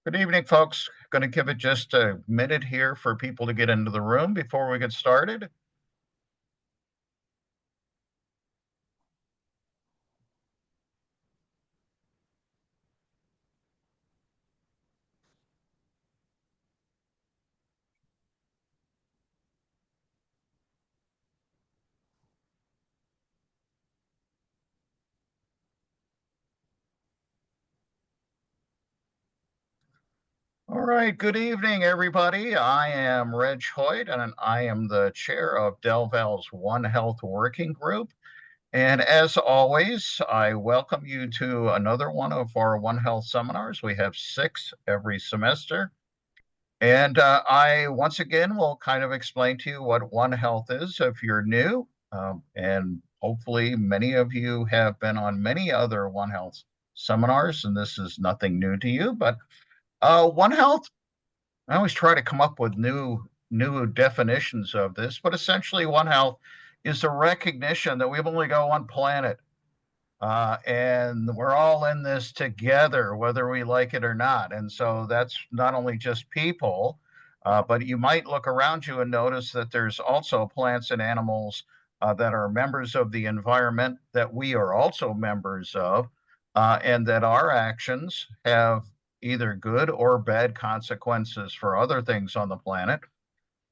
Good evening, folks. Going to give it just a minute here for people to get into the room before we get started. All right, good evening, everybody. I am Reg Hoyt, and I am the chair of delval's One Health Working Group. And as always, I welcome you to another one of our One Health seminars. We have 6 every semester. And I, once again, will kind of explain to you what One Health is if you're new. And hopefully many of you have been on many other One Health seminars, and this is nothing new to you. But One Health, I always try to come up with new definitions of this, but essentially One Health is the recognition that we've only got one planet. And we're all in this together, whether we like it or not. And so that's not only just people, but you might look around you and notice that there's also plants and animals that are members of the environment that we are also members of, and that our actions have either good or bad consequences for other things on the planet.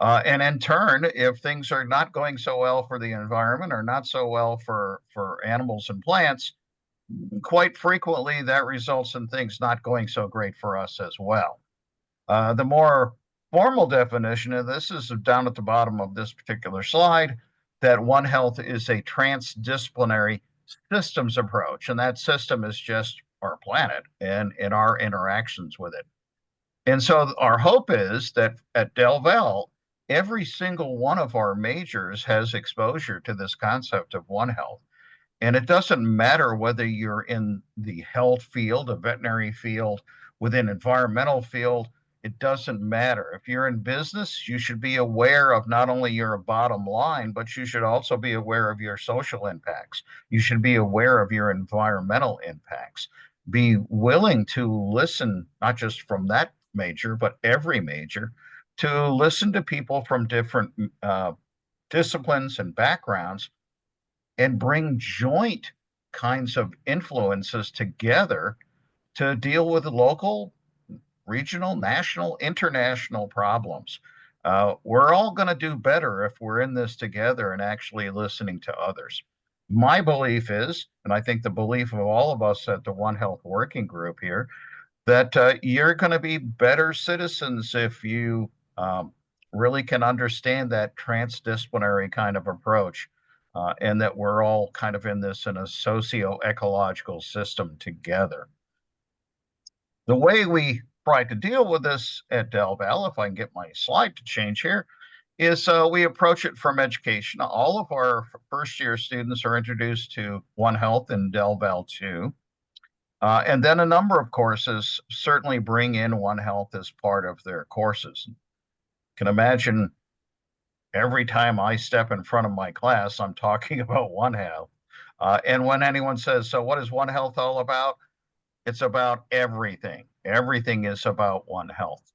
And in turn, if things are not going so well for the environment or not so well for animals and plants, quite frequently that results in things not going so great for us as well. The more formal definition of this is down at the bottom of this particular slide, that One Health is a transdisciplinary systems approach, and that system is just our planet and our interactions with it. And so our hope is that at delval, every single one of our majors has exposure to this concept of One Health. And it doesn't matter whether you're in the health field, a veterinary field, within environmental field, it doesn't matter. If you're in business, you should be aware of not only your bottom line, but you should also be aware of your social impacts. You should be aware of your environmental impacts. Be willing to listen, not just from that major, but every major, to listen to people from different disciplines and backgrounds and bring joint kinds of influences together to deal with local, regional, national, international problems. We're all going to do better if we're in this together and actually listening to others. My belief is, and I think the belief of all of us at the One Health Working Group here, that you're going to be better citizens if you really can understand that transdisciplinary kind of approach, and that we're all kind of in this in a socio-ecological system together. The way we try to deal with this at delval, if I can get my slide to change here, is we approach it from education. All of our first-year students are introduced to One Health in delval 2. And then a number of courses certainly bring in One Health as part of their courses. You can imagine every time I step in front of my class, I'm talking about One Health. And when anyone says, so what is One Health all about? It's about everything. Everything is about One Health.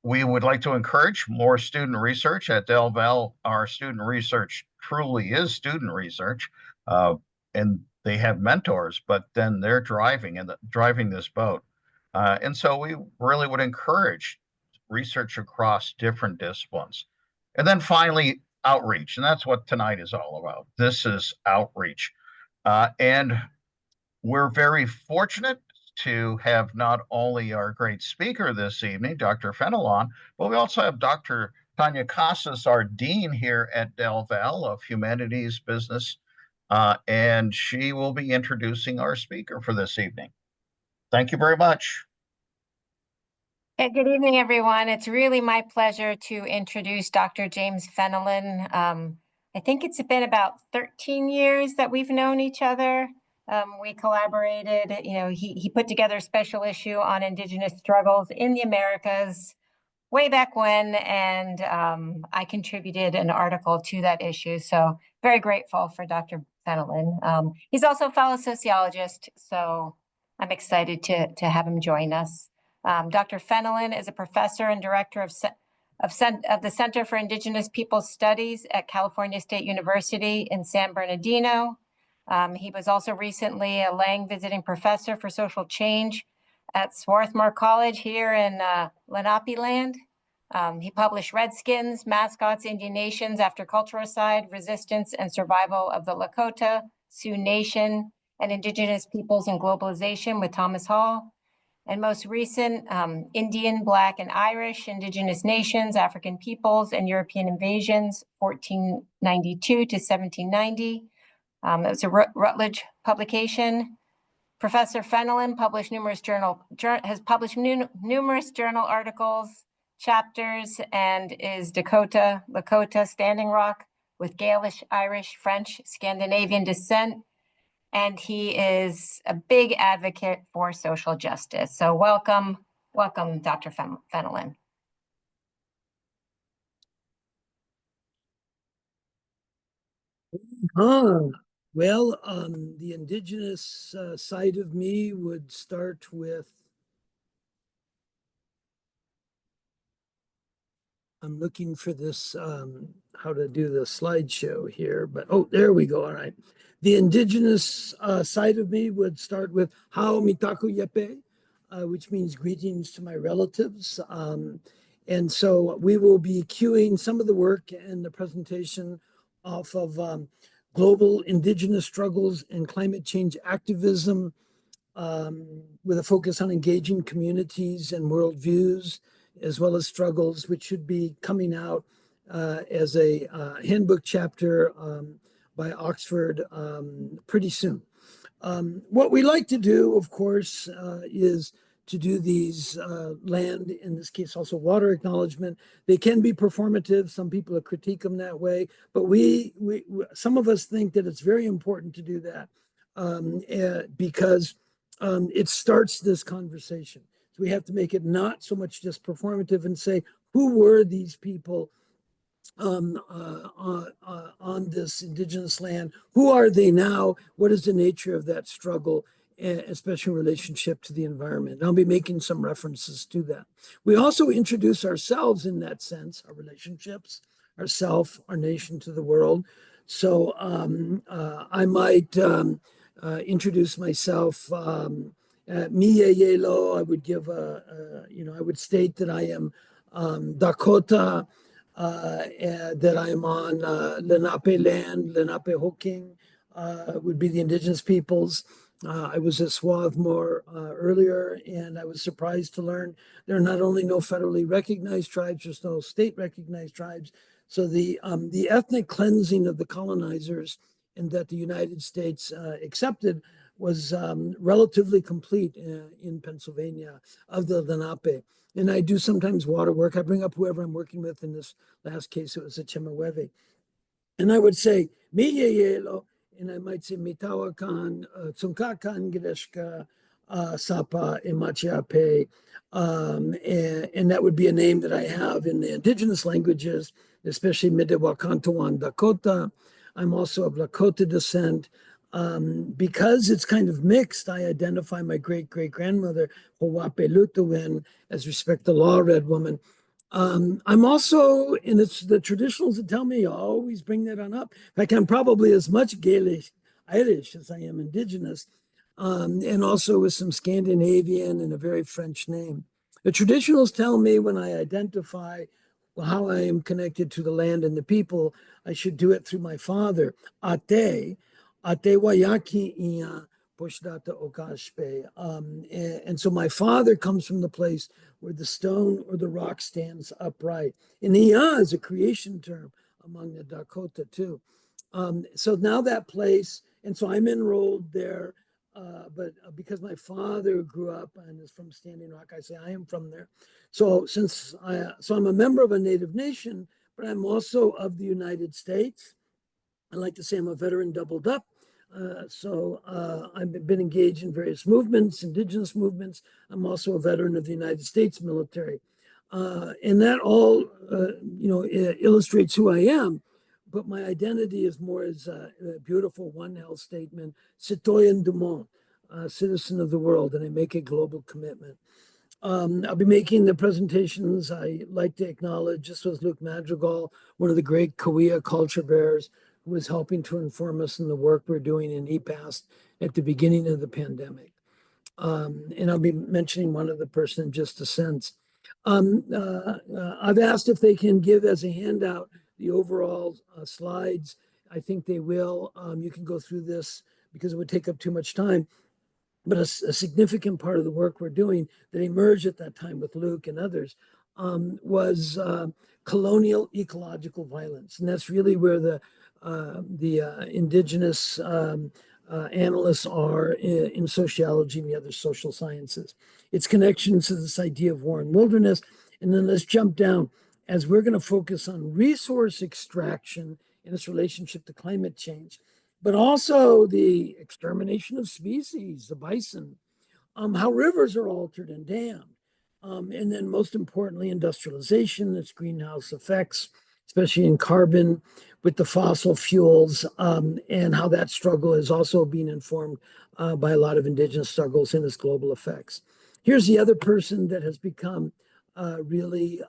We would like to encourage more student research at delval. Our student research truly is student research, and they have mentors, but then they're driving this boat. And so we really would encourage research across different disciplines. And then finally, outreach. And that's what tonight is all about. This is outreach. And we're very fortunate to have not only our great speaker this evening, Dr. Fenelon, but we also have Dr. Tanya Casas, our dean here at delval of Humanities Business, and she will be introducing our speaker for this evening. Thank you very much. Hey, good evening, everyone. It's really my pleasure to introduce Dr. James Fenelon. I think it's been about 13 years that we've known each other. We collaborated, he put together a special issue on Indigenous struggles in the Americas way back when, and I contributed an article to that issue. So very grateful for Dr. Fenelon. He's also a fellow sociologist, so I'm excited to have him join us. Dr. Fenelon is a professor and director of the Center for Indigenous Peoples Studies at California State University in San Bernardino. He was also recently a Lang visiting professor for social change at Swarthmore College here in Lenape land. He published Redskins, Mascots, Indian Nations, After Culturicide, Resistance and Survival of the Lakota, Sioux Nation, and Indigenous Peoples and Globalization with Thomas Hall. And most recent, Indian, Black, and Irish, Indigenous Nations, African Peoples, and European Invasions, 1492 to 1790. It was a Rutledge publication. Professor Fenelon has published numerous journal articles, chapters, and is Lakota Standing Rock with Gaelic, Irish, French, Scandinavian descent. And he is a big advocate for social justice. So welcome, Dr. Fenelon. Well, the indigenous side of me would start with, I'm looking for this, how to do the slideshow here, but oh, there we go. All right. The indigenous side of me would start with Hao Mitaku Yepe, which means greetings to my relatives. And so we will be cueing some of the work and the presentation off of global indigenous struggles and climate change activism, with a focus on engaging communities and worldviews, as well as struggles, which should be coming out as a handbook chapter by Oxford pretty soon. What we like to do, of course, is to do these land, in this case, also water acknowledgement. They can be performative. Some people critique them that way, but some of us think that it's very important to do that because it starts this conversation. So we have to make it not so much just performative and say, who were these people on this indigenous land? Who are they now? What is the nature of that struggle, especially in relationship to the environment? And I'll be making some references to that. We also introduce ourselves in that sense, our relationships, ourself, our nation to the world. So I might introduce myself. I would give I would state that I am Dakota, that I'm on Lenape land. Lenape Hoking would be the indigenous peoples. I was at Swarthmore earlier, and I was surprised to learn there are not only no federally recognized tribes, there's no state recognized tribes. So the ethnic cleansing of the colonizers and that the United States accepted was relatively complete in Pennsylvania of the Lenape. And I do sometimes water work. I bring up whoever I'm working with. In this last case, it was a Chemehueve. And I would say, Miyeyelo, and I might say, Mitawakan, Tsunkakan, Gideshka, Sapa, Imachiape. And that would be a name that I have in the indigenous languages, especially Midewakantawan Dakota. I'm also of Lakota descent. Because it's kind of mixed, I identify my great-great-grandmother, Howape Lutuwin, as respect the law red woman. I'm also, and it's the traditionals that tell me, I always bring that on up. In fact, I'm probably as much Gaelic Irish as I am indigenous, and also with some Scandinavian and a very French name. The traditionals tell me when I identify how I am connected to the land and the people, I should do it through my father, Ate Wayaki Iya Poshdata Okashpe. And so my father comes from the place where the stone or the rock stands upright. And Iya is a creation term among the Dakota too. So now that place, and so I'm enrolled there, but because my father grew up and is from Standing Rock, I say I am from there. So I'm a member of a Native nation, but I'm also of the United States. I like to say I'm a veteran doubled up. I've been engaged in various movements, indigenous movements. I'm also a veteran of the United States military. And that all, illustrates who I am. But my identity is more as a beautiful One Health statement, citoyen du monde, citizen of the world, and I make a global commitment. I'll be making the presentations. I like to acknowledge this was Luke Madrigal, one of the great Cahuilla culture bearers, who was helping to inform us in the work we're doing in EPAST at the beginning of the pandemic. And I'll be mentioning one other person in just a sense. I've asked if they can give as a handout the overall slides. I think they will. You can go through this because it would take up too much time. But a significant part of the work we're doing that emerged at that time with Luke and others was colonial ecological violence. And that's really where the indigenous analysts are in sociology and the other social sciences. Its connections to this idea of war and wilderness. And then let's jump down as we're going to focus on resource extraction and its relationship to climate change, but also the extermination of species, the bison, how rivers are altered and dammed, and then most importantly, industrialization, its greenhouse effects, especially in carbon with the fossil fuels, and how that struggle is also being informed by a lot of indigenous struggles and its global effects. Here's the other person that has become really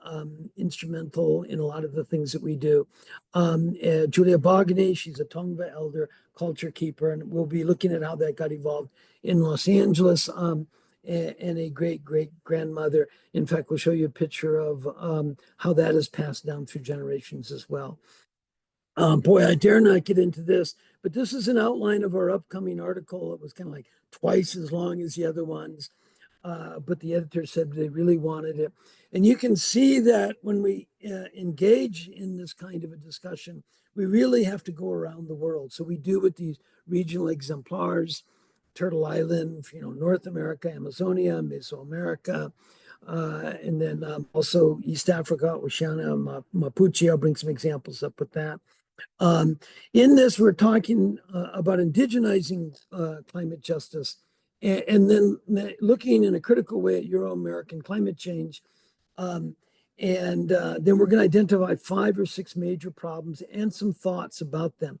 instrumental in a lot of the things that we do. Julia Bogany, she's a Tongva elder, culture keeper, and we'll be looking at how that got evolved in Los Angeles, and a great-great-grandmother. In fact, we'll show you a picture of how that is passed down through generations as well. Boy, I dare not get into this, but this is an outline of our upcoming article. It was kind of like twice as long as the other ones. But the editor said they really wanted it. And you can see that when we engage in this kind of a discussion, we really have to go around the world. So we do with these regional exemplars, Turtle Island, North America, Amazonia, Mesoamerica, and then also East Africa, Oceania, Mapuche. I'll bring some examples up with that. In this, we're talking about indigenizing climate justice, and then looking in a critical way at Euro-American climate change. Then we're going to identify 5 or 6 major problems and some thoughts about them.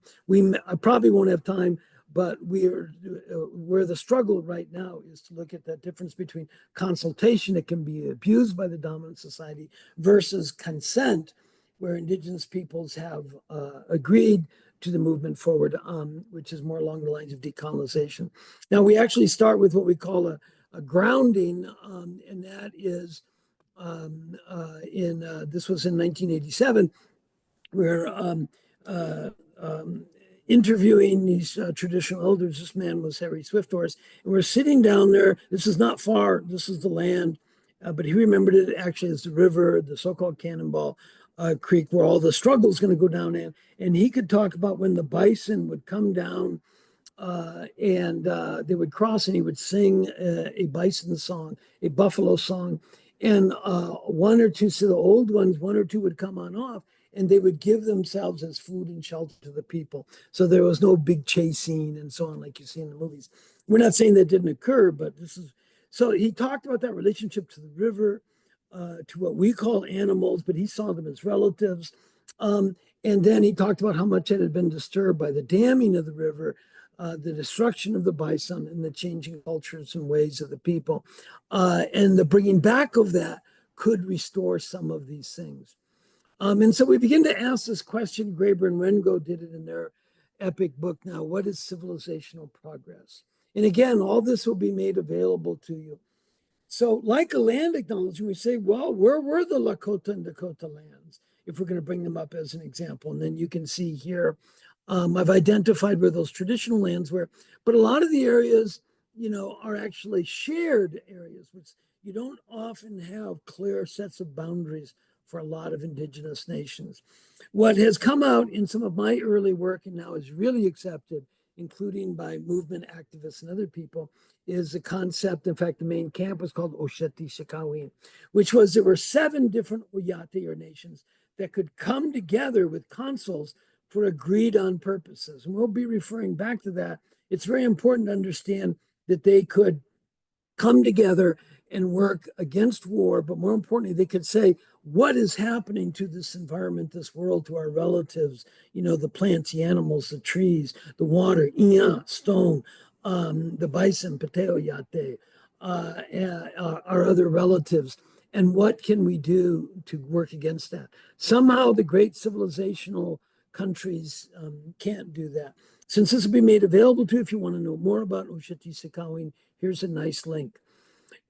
I probably won't have time, but where the struggle right now is to look at that difference between consultation that can be abused by the dominant society versus consent, where indigenous peoples have agreed to the movement forward, which is more along the lines of decolonization. Now, we actually start with what we call a grounding, and that is this was in 1987, where interviewing these traditional elders. This man was Harry Swifthorse, and we're sitting down there. This is not far. This is the land, but he remembered it actually as the river, the so-called Cannonball Creek, where all the struggle is going to go down in. And he could talk about when the bison would come down and they would cross, and he would sing a bison song, a buffalo song. And one or two, so the old ones, 1 or 2 would come on off, and they would give themselves as food and shelter to the people. So there was no big chasing and so on, like you see in the movies. We're not saying that didn't occur, but this is, so he talked about that relationship to the river, to what we call animals, but he saw them as relatives. And then he talked about how much it had been disturbed by the damming of the river, the destruction of the bison, and the changing cultures and ways of the people. And the bringing back of that could restore some of these things. And so we begin to ask this question. Graeber and Rengo did it in their epic book now, what is civilizational progress? And again, all this will be made available to you. So like a land acknowledgement, we say, well, where were the Lakota and Dakota lands, if we're going to bring them up as an example? And then you can see here, I've identified where those traditional lands were, but a lot of the areas, are actually shared areas, which you don't often have clear sets of boundaries for a lot of indigenous nations. What has come out in some of my early work and now is really accepted, including by movement activists and other people, is the concept. In fact, the main camp was called Osheti Shikawin, which was there were 7 different Oyate or nations that could come together with consuls for agreed on purposes. And we'll be referring back to that. It's very important to understand that they could come together and work against war, but more importantly, they could say, what is happening to this environment, this world, to our relatives, the plants, the animals, the trees, the water, stone, the bison, pateo, yate, our other relatives. And what can we do to work against that? Somehow the great civilizational countries can't do that. Since this will be made available to you, if you want to know more about Ushati Sakawin, here's a nice link.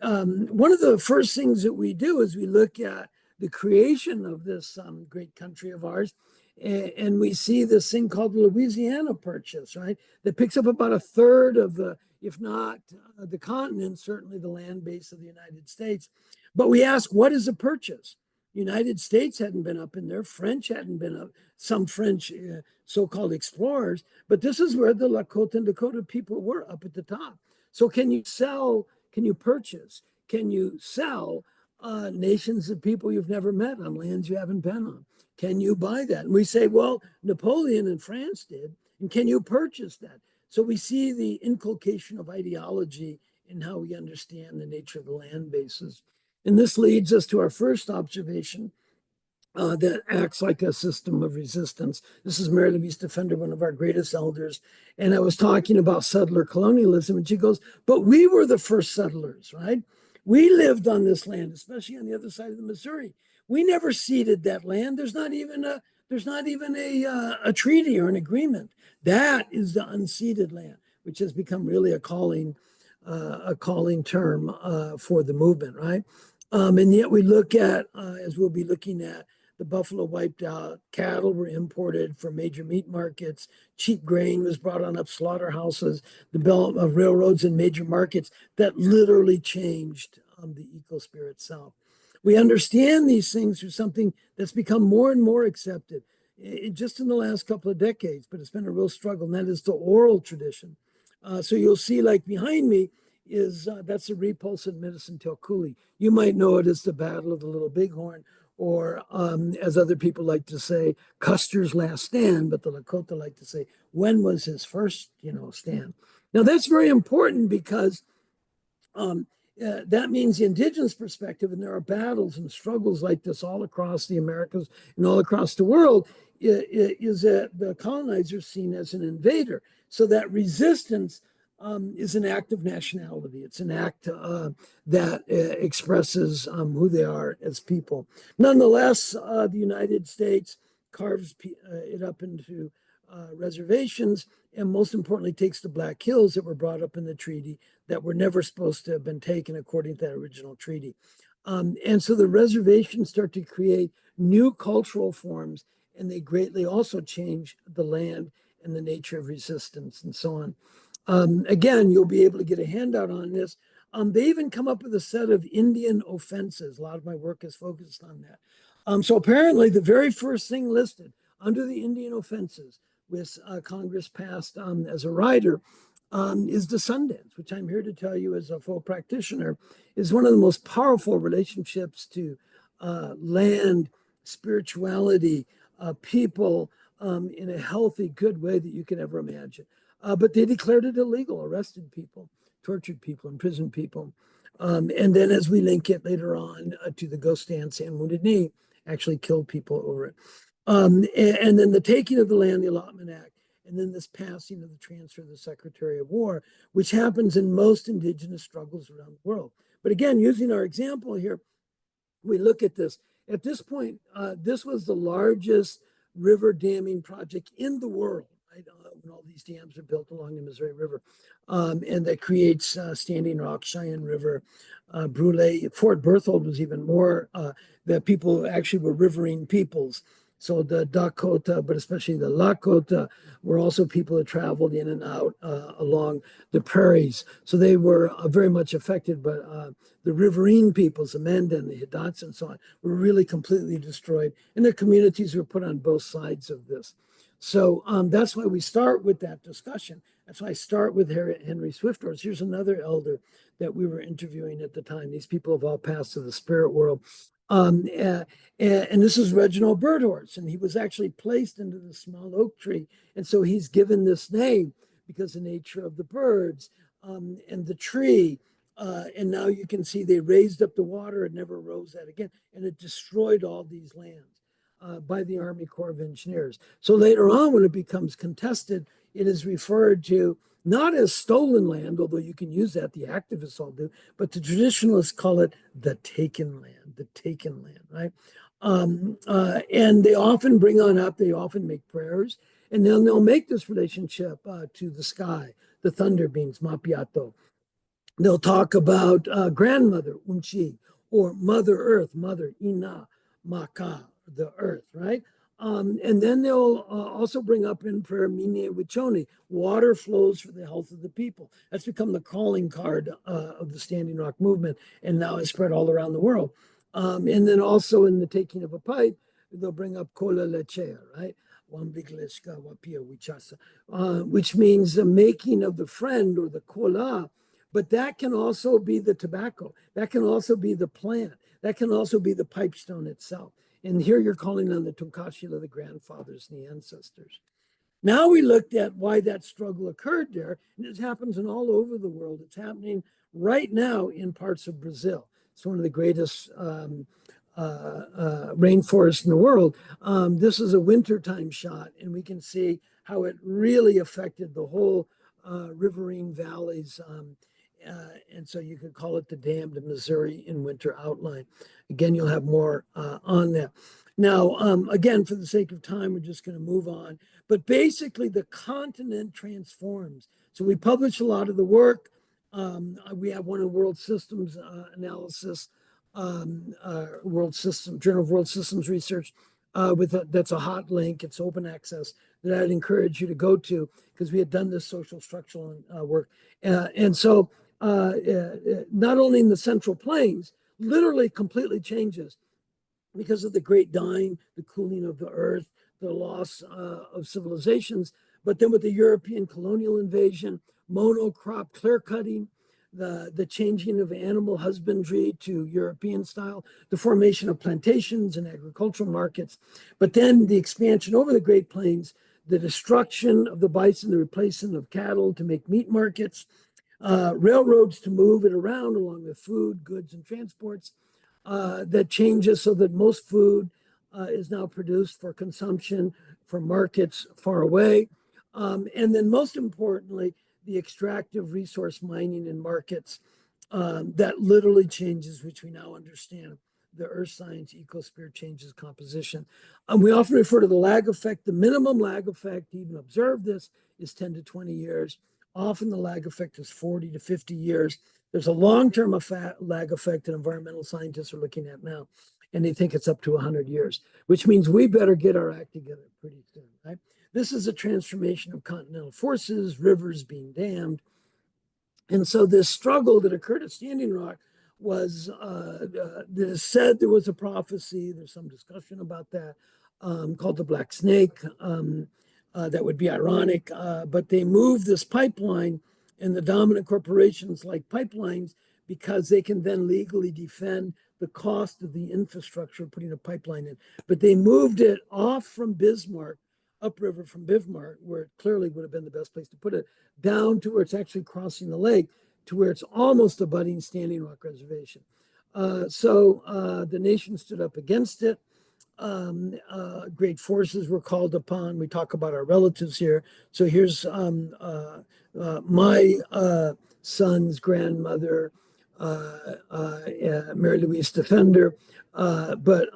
One of the first things that we do is we look at the creation of this great country of ours, and we see this thing called the Louisiana Purchase, right? That picks up about a third of the, if not the continent, certainly the land base of the United States. But we ask, what is a purchase? United States hadn't been up in there. French hadn't been up. Some French so-called explorers, but this is where the Lakota and Dakota people were up at the top. So can you sell? Can you purchase? Can you sell nations of people you've never met on lands you haven't been on? Can you buy that? And we say, well, Napoleon and France did. And can you purchase that? So we see the inculcation of ideology in how we understand the nature of the land bases. And this leads us to our first observation that acts like a system of resistance. This is Mary Louise Defender, one of our greatest elders. And I was talking about settler colonialism, and she goes, but we were the first settlers, right? We lived on this land, especially on the other side of the Missouri. We never ceded that land. There's not even a treaty or an agreement. That is the unceded land, which has become really a calling term for the movement, right? And yet we look at, as we'll be looking at, the buffalo wiped out, cattle were imported from major meat markets, cheap grain was brought on up slaughterhouses, the belt of railroads and major markets that literally changed the ecosphere itself. We understand these things through something that's become more and more accepted just in the last couple of decades, but it's been a real struggle, and that is the oral tradition. So you'll see, like behind me, is that's the repulse of Medicine Tail Coulee. You might know it as the Battle of the Little Bighorn, or as other people like to say, Custer's last stand, but the Lakota like to say, when was his first, stand? Now that's very important because that means the indigenous perspective, and there are battles and struggles like this all across the Americas and all across the world, is that the colonizer is seen as an invader. So that resistance is an act of nationality. It's an act that expresses who they are as people. Nonetheless, the United States carves it up into reservations, and most importantly, takes the Black Hills that were brought up in the treaty that were never supposed to have been taken according to that original treaty. And so the reservations start to create new cultural forms, and they greatly also change the land and the nature of resistance and so on. Again, you'll be able to get a handout on this. They even come up with a set of Indian offenses. A lot of my work is focused on that. So apparently the very first thing listed under the Indian offenses, which Congress passed as a rider, is descendants, which I'm here to tell you as a full practitioner, is one of the most powerful relationships to land, spirituality, people in a healthy, good way that you can ever imagine. But they declared it illegal, arrested people, tortured people, imprisoned people. And then as we link it later on to the Ghost Dance and Wounded Knee, actually killed people over it. And then the taking of the Land, the Allotment Act, and then this passing of the transfer of the Secretary of War, which happens in most indigenous struggles around the world. But again, using our example here, we look at this. At this point, this was the largest river damming project in the world, right? When all these dams are built along the Missouri River. And that creates Standing Rock, Cheyenne River, Brule. Fort Berthold was even more, that people actually were riverine peoples. So the Dakota, but especially the Lakota, were also people that traveled in and out along the prairies. So they were very much affected, but the riverine peoples, the Mandan, the Hidatsa, and so on, were really completely destroyed. And their communities were put on both sides of this. So that's why we start with that discussion. That's why I start with Henry Swiftdoors. Here's another elder that we were interviewing at the time. These people have all passed to the spirit world. And this is Reginald Birdhorse, and he was actually placed into the small oak tree. And so he's given this name because the nature of the birds and the tree. And now you can see they raised up the water. It never rose that again. And it destroyed all these lands by the Army Corps of Engineers. So later on, when it becomes contested, it is referred to not as stolen land, although you can use that, the activists all do, but the traditionalists call it the taken land, right? And they often bring on up, they often make prayers, and then they'll make this relationship to the sky, the thunder beings, Mapiato. They'll talk about grandmother, Unchi, or Mother Earth, Mother, Ina, Maka, the earth, right? And then they'll also bring up in prayer, Mine Wichoni, water flows for the health of the people. That's become the calling card of the Standing Rock movement, and now is spread all around the world. And then also in the taking of a pipe, they'll bring up Kola Lechea, right? Which means the making of the friend or the kola, but that can also be the tobacco. That can also be the plant. That can also be the pipestone itself. And here you're calling on the Tunkashila, the grandfathers and the ancestors. Now we looked at why that struggle occurred there, and it happens in all over the world. It's happening right now in parts of Brazil. It's one of the greatest rainforests in the world. This is a wintertime shot, and we can see how it really affected the whole riverine valleys. And so you could call it the damned Missouri in winter outline. Again, you'll have more on that. Now, again, for the sake of time, we're just going to move on. But basically, the continent transforms. So we publish a lot of the work. We have one in World Systems Analysis, Journal of World Systems Research. That's a hot link. It's open access that I'd encourage you to go to, because we had done this social structural work. And so not only in the Central Plains, literally completely changes because of the great dying, the cooling of the earth, the loss of civilizations, but then with the European colonial invasion, monocrop clear cutting, the changing of animal husbandry to European style, the formation of plantations and agricultural markets, but then the expansion over the Great Plains, the destruction of the bison, the replacement of cattle to make meat markets, railroads to move it around along with food, goods, and transports, that changes so that most food is now produced for consumption for markets far away. And then most importantly, the extractive resource mining in markets that literally changes, which we now understand. The earth science ecosphere changes composition. We often refer to the lag effect. The minimum lag effect to even observe this is 10 to 20 years. Often the lag effect is 40 to 50 years. There's a long-term lag effect that environmental scientists are looking at now, and they think it's up to 100 years, which means we better get our act together pretty soon, right? This is a transformation of continental forces, rivers being dammed. And so this struggle that occurred at Standing Rock was, that is said there was a prophecy, there's some discussion about that, called the Black Snake. That would be ironic, but they moved this pipeline, and the dominant corporations like pipelines because they can then legally defend the cost of the infrastructure of putting a pipeline in. But they moved it off from Bismarck, upriver from Bismarck, where it clearly would have been the best place to put it, down to where it's actually crossing the lake, to where it's almost abutting Standing Rock Reservation. So the nation stood up against it. Great forces were called upon. We talk about our relatives here. So here's my son's grandmother, Mary Louise Defender. But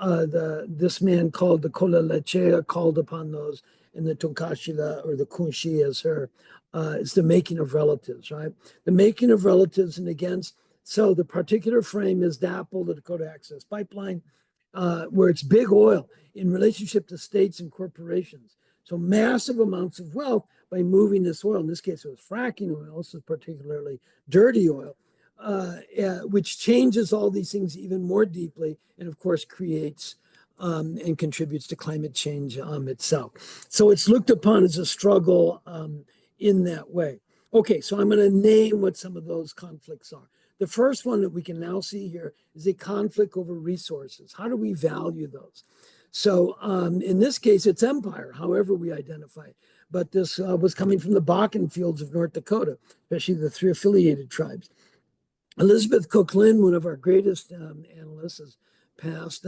this man called the Kola Lechea called upon those, and the Tunkashila, or the Kunshi as her, is the making of relatives, right? The making of relatives and against. So the particular frame is DAPL, the Dakota Access Pipeline, where it's big oil in relationship to states and corporations. So massive amounts of wealth by moving this oil. In this case, it was fracking oil. This is particularly dirty oil, which changes all these things even more deeply, and of course creates and contributes to climate change itself. So it's looked upon as a struggle in that way. Okay, so I'm going to name what some of those conflicts are. The first one that we can now see here is a conflict over resources. How do we value those? So in this case, it's empire, however we identify it. But this was coming from the Bakken fields of North Dakota, especially the 3 affiliated tribes. Elizabeth Cook-Lynn, one of our greatest analysts, has passed,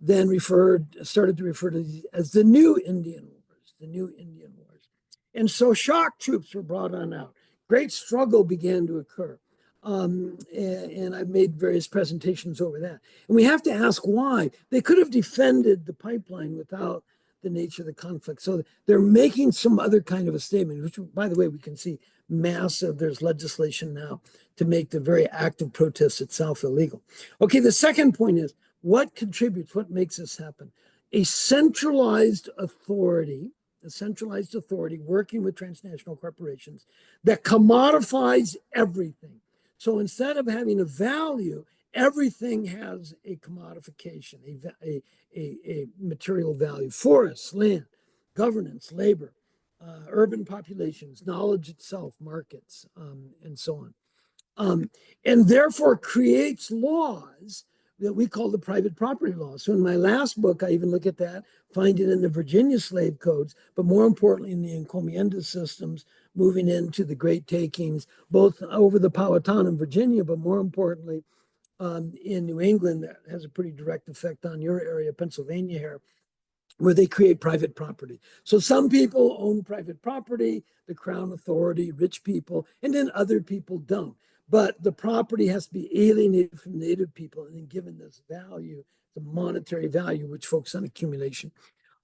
then started to refer to these as the new Indian Wars, the new Indian Wars. And so shock troops were brought on out. great struggle began to occur. And I've made various presentations over that. And we have to ask why. They could have defended the pipeline without the nature of the conflict. So they're making some other kind of a statement, which, by the way, we can see massive. There's legislation now to make the very act of protest itself illegal. Okay, the second point is what contributes, what makes this happen? A centralized authority working with transnational corporations that commodifies everything. So instead of having a value, everything has a commodification, a material value: forests, land, governance, labor, urban populations, knowledge itself, markets, and so on. And therefore creates laws that we call the private property law. So in my last book, I even look at that, find it in the Virginia slave codes, but more importantly in the encomienda systems, moving into the great takings, both over the Powhatan in Virginia, but more importantly in New England. That has a pretty direct effect on your area, Pennsylvania here, where they create private property. So some people own private property, the Crown authority, rich people, and then other people don't. But the property has to be alienated from native people and then given this value, the monetary value, which focuses on accumulation.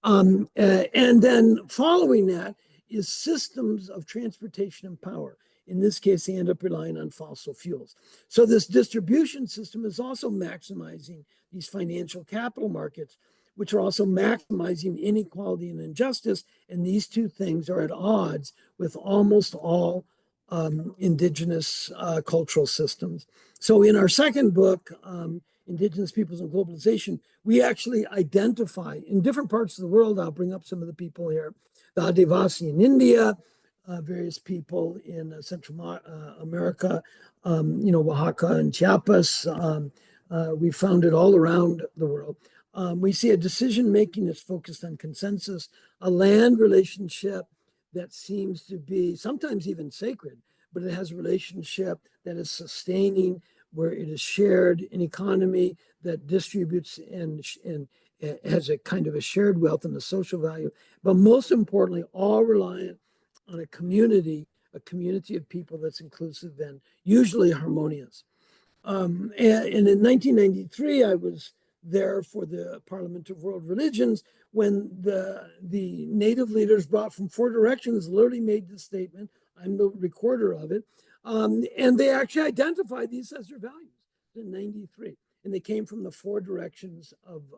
And then following that is systems of transportation and power. In this case, they end up relying on fossil fuels. So this distribution system is also maximizing these financial capital markets, which are also maximizing inequality and injustice. And these two things are at odds with almost all indigenous cultural systems. So in our second book, Indigenous Peoples and Globalization, we actually identify in different parts of the world. I'll bring up some of the people here: the Adivasi in India, various people in Central America, Oaxaca and Chiapas. We found it all around the world. We see a decision-making that's focused on consensus, a land relationship that seems to be sometimes even sacred, but it has a relationship that is sustaining, where it is shared, an economy that distributes and has a kind of a shared wealth and a social value, but most importantly, all reliant on a community of people that's inclusive and usually harmonious. And in 1993, I was there for the Parliament of World Religions when the native leaders brought from four directions literally made this statement. I'm the recorder of it. And they actually identified these as their values in 93. And they came from the four directions of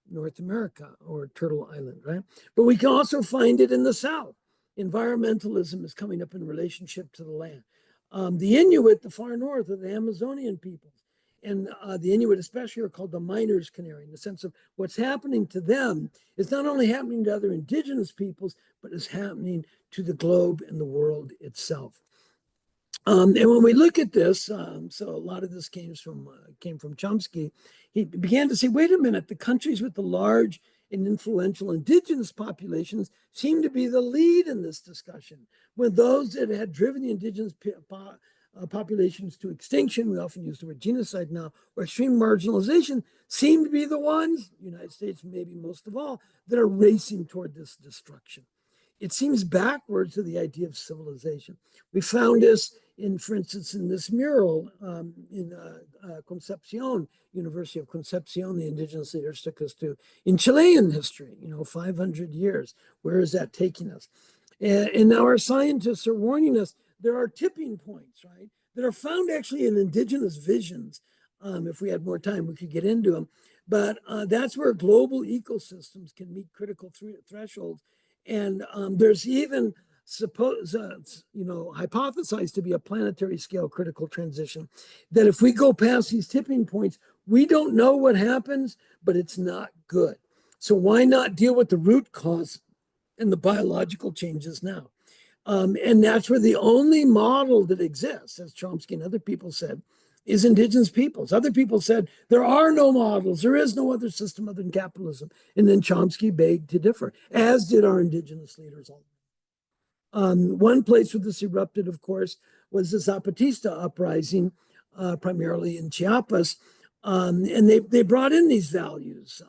North America, or Turtle Island, right? But we can also find it in the South. Environmentalism is coming up in relationship to the land. The Inuit, the far north, are the Amazonian peoples. And the Inuit especially are called the miner's canary, in the sense of what's happening to them is not only happening to other indigenous peoples, but is happening to the globe and the world itself. And when we look at this, so a lot of this came from Chomsky. He began to say, wait a minute, the countries with the large and influential indigenous populations seem to be the lead in this discussion. When those that had driven the indigenous populations to extinction, we often use the word genocide now, or extreme marginalization, seem to be the ones, United States maybe most of all, that are racing toward this destruction. It seems backwards to the idea of civilization. We found this for instance, in this mural in Concepcion, University of Concepcion, the indigenous leaders took us to, in Chilean history, 500 years. Where is that taking us? And now our scientists are warning us there are tipping points, right, that are found actually in indigenous visions. If we had more time, we could get into them. But that's where global ecosystems can meet critical thresholds. And there's even hypothesized to be a planetary scale critical transition, that if we go past these tipping points, we don't know what happens, but it's not good. So why not deal with the root cause and the biological changes now? And that's where the only model that exists, as Chomsky and other people said, is indigenous peoples. Other people said there are no models, there is no other system other than capitalism. And then Chomsky begged to differ, as did our indigenous leaders. One place where this erupted, of course, was the Zapatista uprising, primarily in Chiapas. And they brought in these values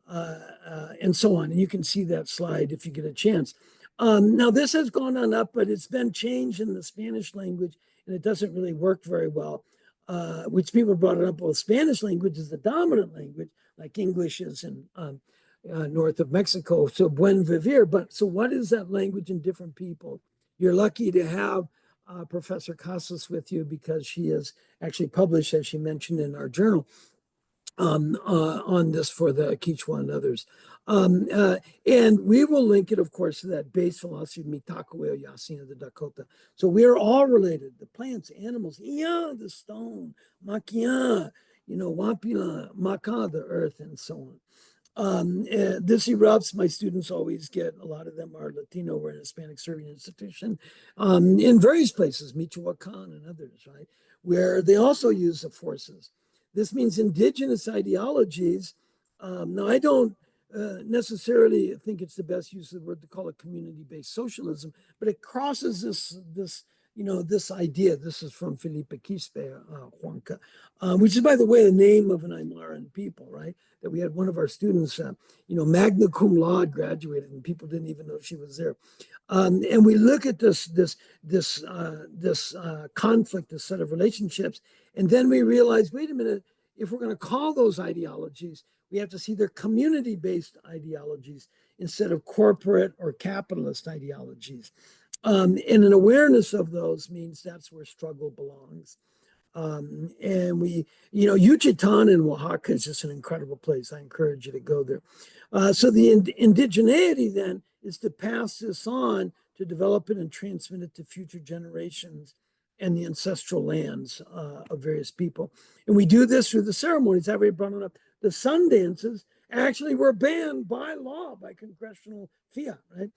and so on. And you can see that slide if you get a chance. Now this has gone on up, but it's been changed in the Spanish language, and it doesn't really work very well. Which people brought it up. Well, Spanish language is the dominant language, like English is in north of Mexico. So buen vivir. But so what is that language in different people? You're lucky to have Professor Casas with you because she has actually published, as she mentioned in our journal, on this for the Quechua and others. And we will link it, of course, to that base philosophy of Mitakuye Yasina, the Dakota. So we are all related, the plants, animals, Iya, the stone, Makia, Wapila, Maka, the earth, and so on. This erupts. My students always get, a lot of them are Latino. We're an Hispanic serving institution in various places, Michoacan and others, right, where they also use the forces. This means indigenous ideologies. Now, I don't necessarily think it's the best use of the word to call it community-based socialism, but it crosses this idea. This is from Felipe Quispe, Juanca, which is, by the way, the name of an Aymaran people, right? That we had one of our students, magna cum laude, graduated, and people didn't even know she was there. And we look at this conflict, this set of relationships, and then we realize, wait a minute, if we're going to call those ideologies, we have to see they're community-based ideologies instead of corporate or capitalist ideologies. And an awareness of those means that's where struggle belongs. And we, Yucatan in Oaxaca is just an incredible place. I encourage you to go there. So the indigeneity then is to pass this on, to develop it and transmit it to future generations and the ancestral lands of various people. And we do this through the ceremonies. I already brought it up. The sun dances actually were banned by law, by congressional fiat, right?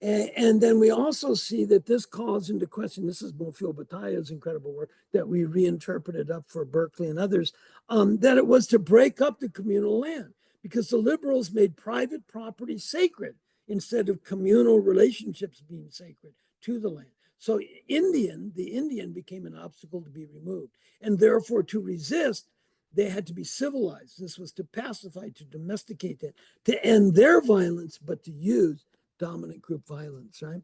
And then we also see that this calls into question, this is Bonfil Bataya's incredible work that we reinterpreted up for Berkeley and others, that it was to break up the communal land because the liberals made private property sacred instead of communal relationships being sacred to the land. So the Indian became an obstacle to be removed. And therefore to resist, they had to be civilized. This was to pacify, to domesticate that, to end their violence, but to use dominant group violence, right?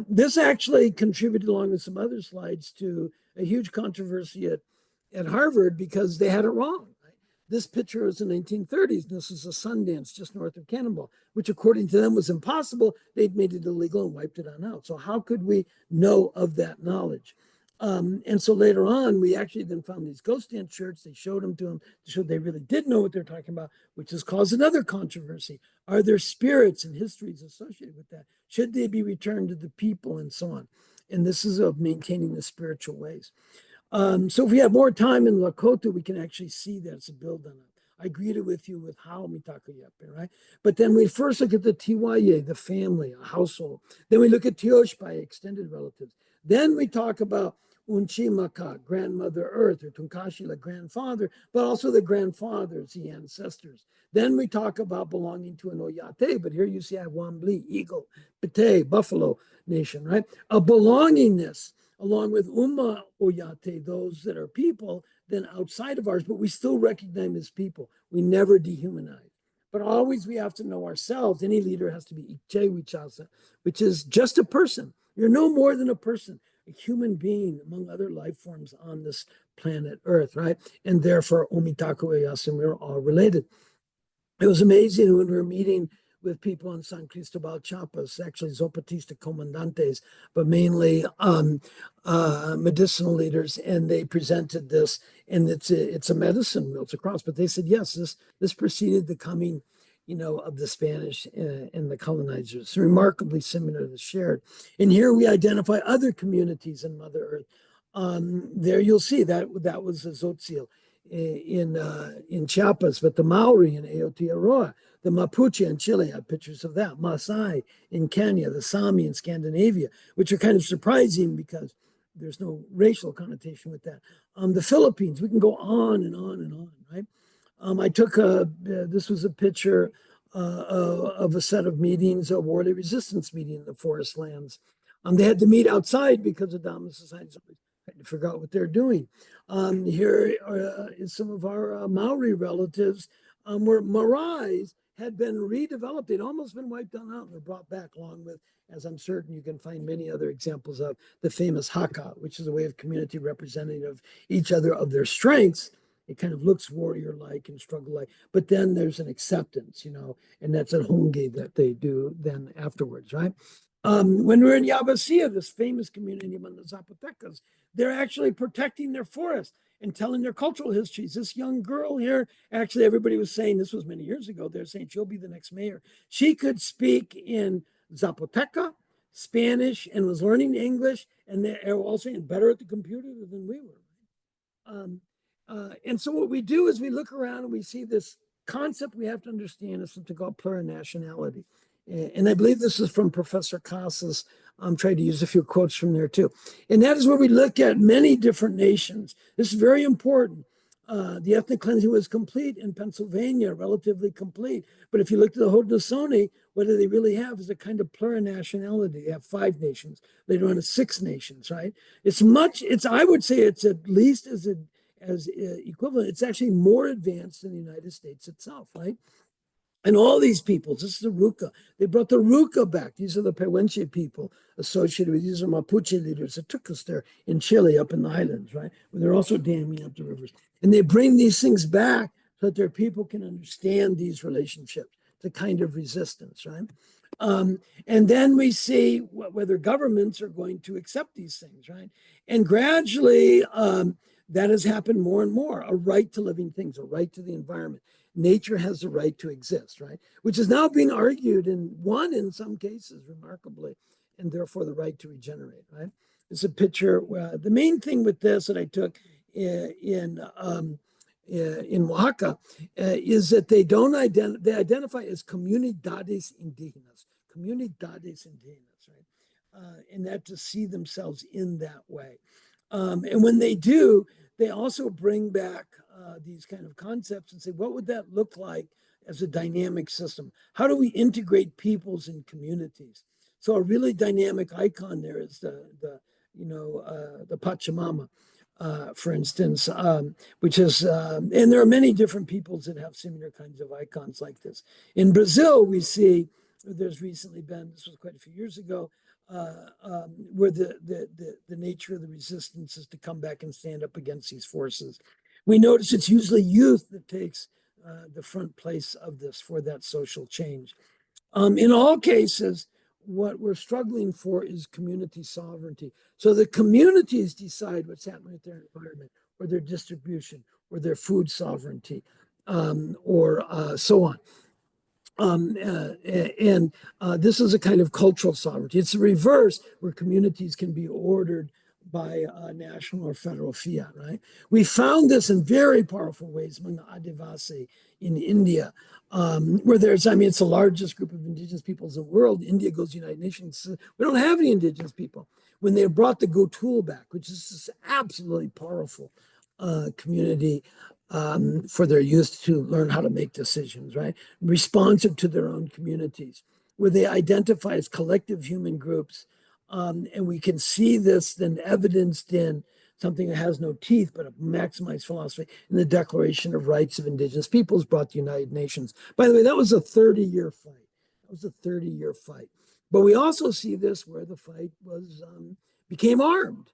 This actually contributed, along with some other slides, to a huge controversy at Harvard because they had it wrong. Right? This picture was in the 1930s, and this is a Sundance just north of Cannonball, which according to them was impossible. They'd made it illegal and wiped it on out. So how could we know of that knowledge? And so later on, we actually then found these ghost dance shirts. They showed them to them to show they really did know what they're talking about, which has caused another controversy. Are there spirits and histories associated with that? Should they be returned to the people and so on? And this is of maintaining the spiritual ways. So if we have more time in Lakota, we can actually see that it's a build on it. I greeted with you with how Mitakuyepe, right? But then we first look at the Tiwaye, the family, a household. Then we look at Tioshpai, extended relatives. Then we talk about Unchimaka, grandmother earth, or Tunkashila, grandfather, but also the grandfathers, the ancestors. Then we talk about belonging to an Oyate, but here you see Wambli, eagle, Pete, buffalo nation, right? A belongingness, along with Umma Oyate, those that are people, then outside of ours, but we still recognize them as people. We never dehumanize. But always we have to know ourselves. Any leader has to be Ikche Wichasa, which is just a person. You're no more than a person, a human being among other life forms on this planet Earth, right? And therefore, Umitaku Eyasin, we're all related. It was amazing when we were meeting with people in San Cristobal, Chiapas, actually Zapatista comandantes, but mainly medicinal leaders, and they presented this, and it's a medicine wheel, it's a cross, but they said, yes, this preceded the coming of the Spanish and the colonizers. It's remarkably similar to shared. And here we identify other communities in Mother Earth. There you'll see that was a Tzotzil in Chiapas, but the Maori in Aotearoa, the Mapuche in Chile have pictures of that, Maasai in Kenya, the Sami in Scandinavia, which are kind of surprising because there's no racial connotation with that. The Philippines, we can go on and on and on, right? I took this was a picture of a set of meetings, a warley resistance meeting in the forest lands. They had to meet outside because the dominant societies had to figure out what they're doing. Here is some of our Maori relatives were Marais, had been redeveloped. They'd almost been wiped out and they're brought back, along with, as I'm certain you can find many other examples of, the famous haka, which is a way of community representing of each other of their strengths. It kind of looks warrior-like and struggle-like, but then there's an acceptance, and that's a honge that they do then afterwards, right? When we're in Yabasía, this famous community among the Zapotecas, they're actually protecting their forest and telling their cultural histories. This young girl here, actually, everybody was saying, this was many years ago, they're saying she'll be the next mayor. She could speak in Zapoteca, Spanish, and was learning English, and they're also better at the computer than we were. And so what we do is we look around and we see this concept we have to understand is something called plurinationality. And I believe this is from Professor Casas. I'm trying to use a few quotes from there too. And that is where we look at many different nations. This is very important. The ethnic cleansing was complete in Pennsylvania, relatively complete. But if you look at the Haudenosaunee, what do they really have is a kind of plurinationality. They have 5 nations. Later on, 6 nations, right? I would say it's at least as equivalent. It's actually more advanced than the United States itself, right? And all these peoples, this is the Ruca. They brought the Ruca back. These are the Pehuenche people associated with, these are Mapuche leaders that took us there in Chile, up in the islands, right? When they're also damming up the rivers. And they bring these things back so that their people can understand these relationships, the kind of resistance, right? And then we see whether governments are going to accept these things, right? And gradually, that has happened more and more, a right to living things, a right to the environment. Nature has the right to exist, right? Which is now being argued and won in some cases remarkably, and therefore the right to regenerate, right? It's a picture. The main thing with this that I took in Oaxaca is that they identify as comunidades indígenas, right? And that to see themselves in that way. And when they do, they also bring back these kind of concepts and say, what would that look like as a dynamic system? How do we integrate peoples and communities? So a really dynamic icon there is the Pachamama, for instance, which is, and there are many different peoples that have similar kinds of icons like this. In Brazil, we see there's recently been, this was quite a few years ago, where the nature of the resistance is to come back and stand up against these forces. We notice it's usually youth that takes the front place of this for that social change. In all cases, what we're struggling for is community sovereignty. So the communities decide what's happening with their environment or their distribution or their food sovereignty or so on. This is a kind of cultural sovereignty. It's the reverse, where communities can be ordered by national or federal fiat, right? We found this in very powerful ways among the Adivasi in India, where it's the largest group of indigenous peoples in the world. India goes to the United Nations. We don't have any indigenous people. When they brought the Gotul back, which is this absolutely powerful community for their youth to learn how to make decisions, right? Responsive to their own communities, where they identify as collective human groups. And we can see this then evidenced in something that has no teeth, but a maximized philosophy in the Declaration of Rights of Indigenous Peoples brought to the United Nations. By the way, that was a 30-year fight. That was a 30-year fight. But we also see this where the fight was became armed.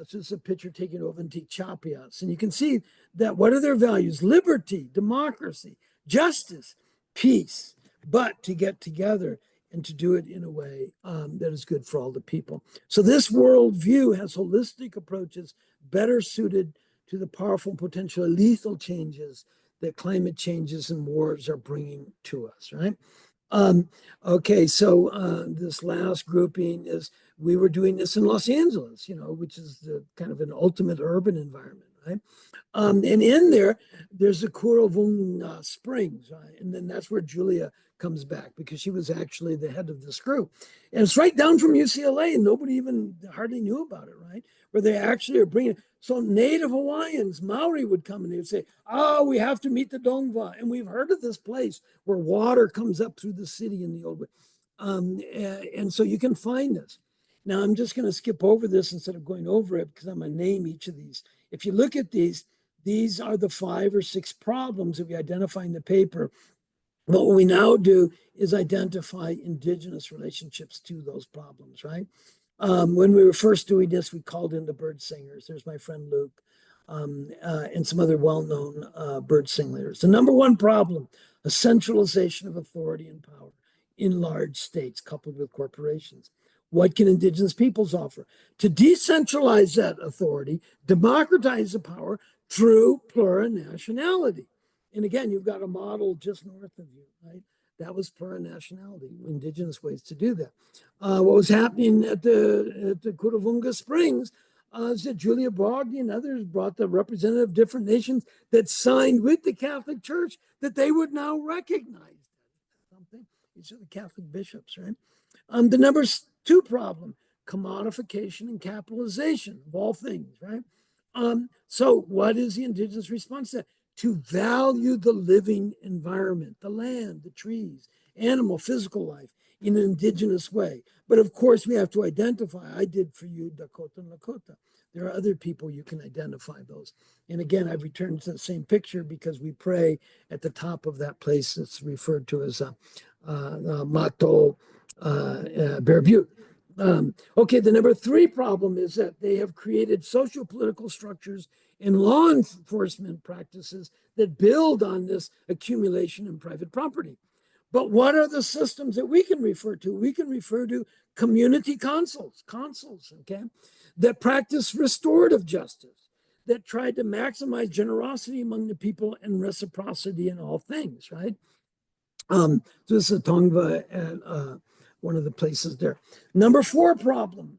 So it's a picture taken over in Chiapas. And you can see that what are their values? Liberty, democracy, justice, peace, but to get together and to do it in a way that is good for all the people. So this worldview has holistic approaches better suited to the powerful, potentially lethal changes that climate changes and wars are bringing to us, right? Okay, so this last grouping is, we were doing this in Los Angeles, which is the kind of an ultimate urban environment, right? And in there's the Curavung Springs, right? And then that's where Julia comes back, because she was actually the head of this group. And it's right down from UCLA, and nobody even hardly knew about it, right? Where they actually are bringing, so Native Hawaiians, Maori would come and they would say, oh, we have to meet the Dongva. And we've heard of this place where water comes up through the city in the old way. And so you can find this. Now, I'm just going to skip over this instead of going over it, because I'm going to name each of these. If you look at these are the 5 or 6 problems that we identify in the paper What we now do is identify indigenous relationships to those problems, right? When we were first doing this, we called in the bird singers. There's my friend Luke, and some other well-known bird singers. The number one problem, a centralization of authority and power in large states coupled with corporations. What can indigenous peoples offer? To decentralize that authority, democratize the power through plurinationality. And again, you've got a model just north of you, right? That was plurinationality, indigenous ways to do that. What was happening at the Kuruvunga Springs is that Julia Brogdon and others brought the representative of different nations that signed with the Catholic Church that they would now recognize something. These are the Catholic bishops, right? The number two problem, commodification and capitalization of all things, right? So what is the indigenous response to that? To value the living environment, the land, the trees, animal, physical life in an indigenous way. But of course, we have to identify. I did for you Dakota and Lakota. There are other people you can identify those. And again, I've returned to the same picture because we pray at the top of that place that's referred to as Mato Bear Butte. Okay, the number three problem is that they have created socio-political structures and law enforcement practices that build on this accumulation in private property. But what are the systems that we can refer to? We can refer to community councils, okay, that practice restorative justice, that try to maximize generosity among the people and reciprocity in all things, right? This is Tongva and one of the places there. Number four problem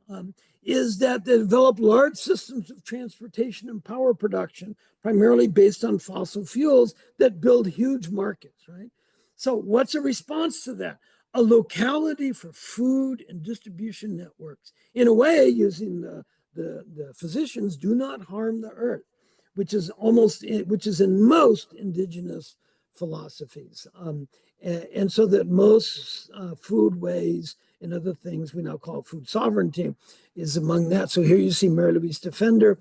is that they develop large systems of transportation and power production, primarily based on fossil fuels that build huge markets, right? So what's a response to that? A locality for food and distribution networks. In a way, using the physicians, do not harm the earth, which is in most indigenous philosophies. And so that most foodways and other things we now call food sovereignty is among that. So here you see Mary Louise Defender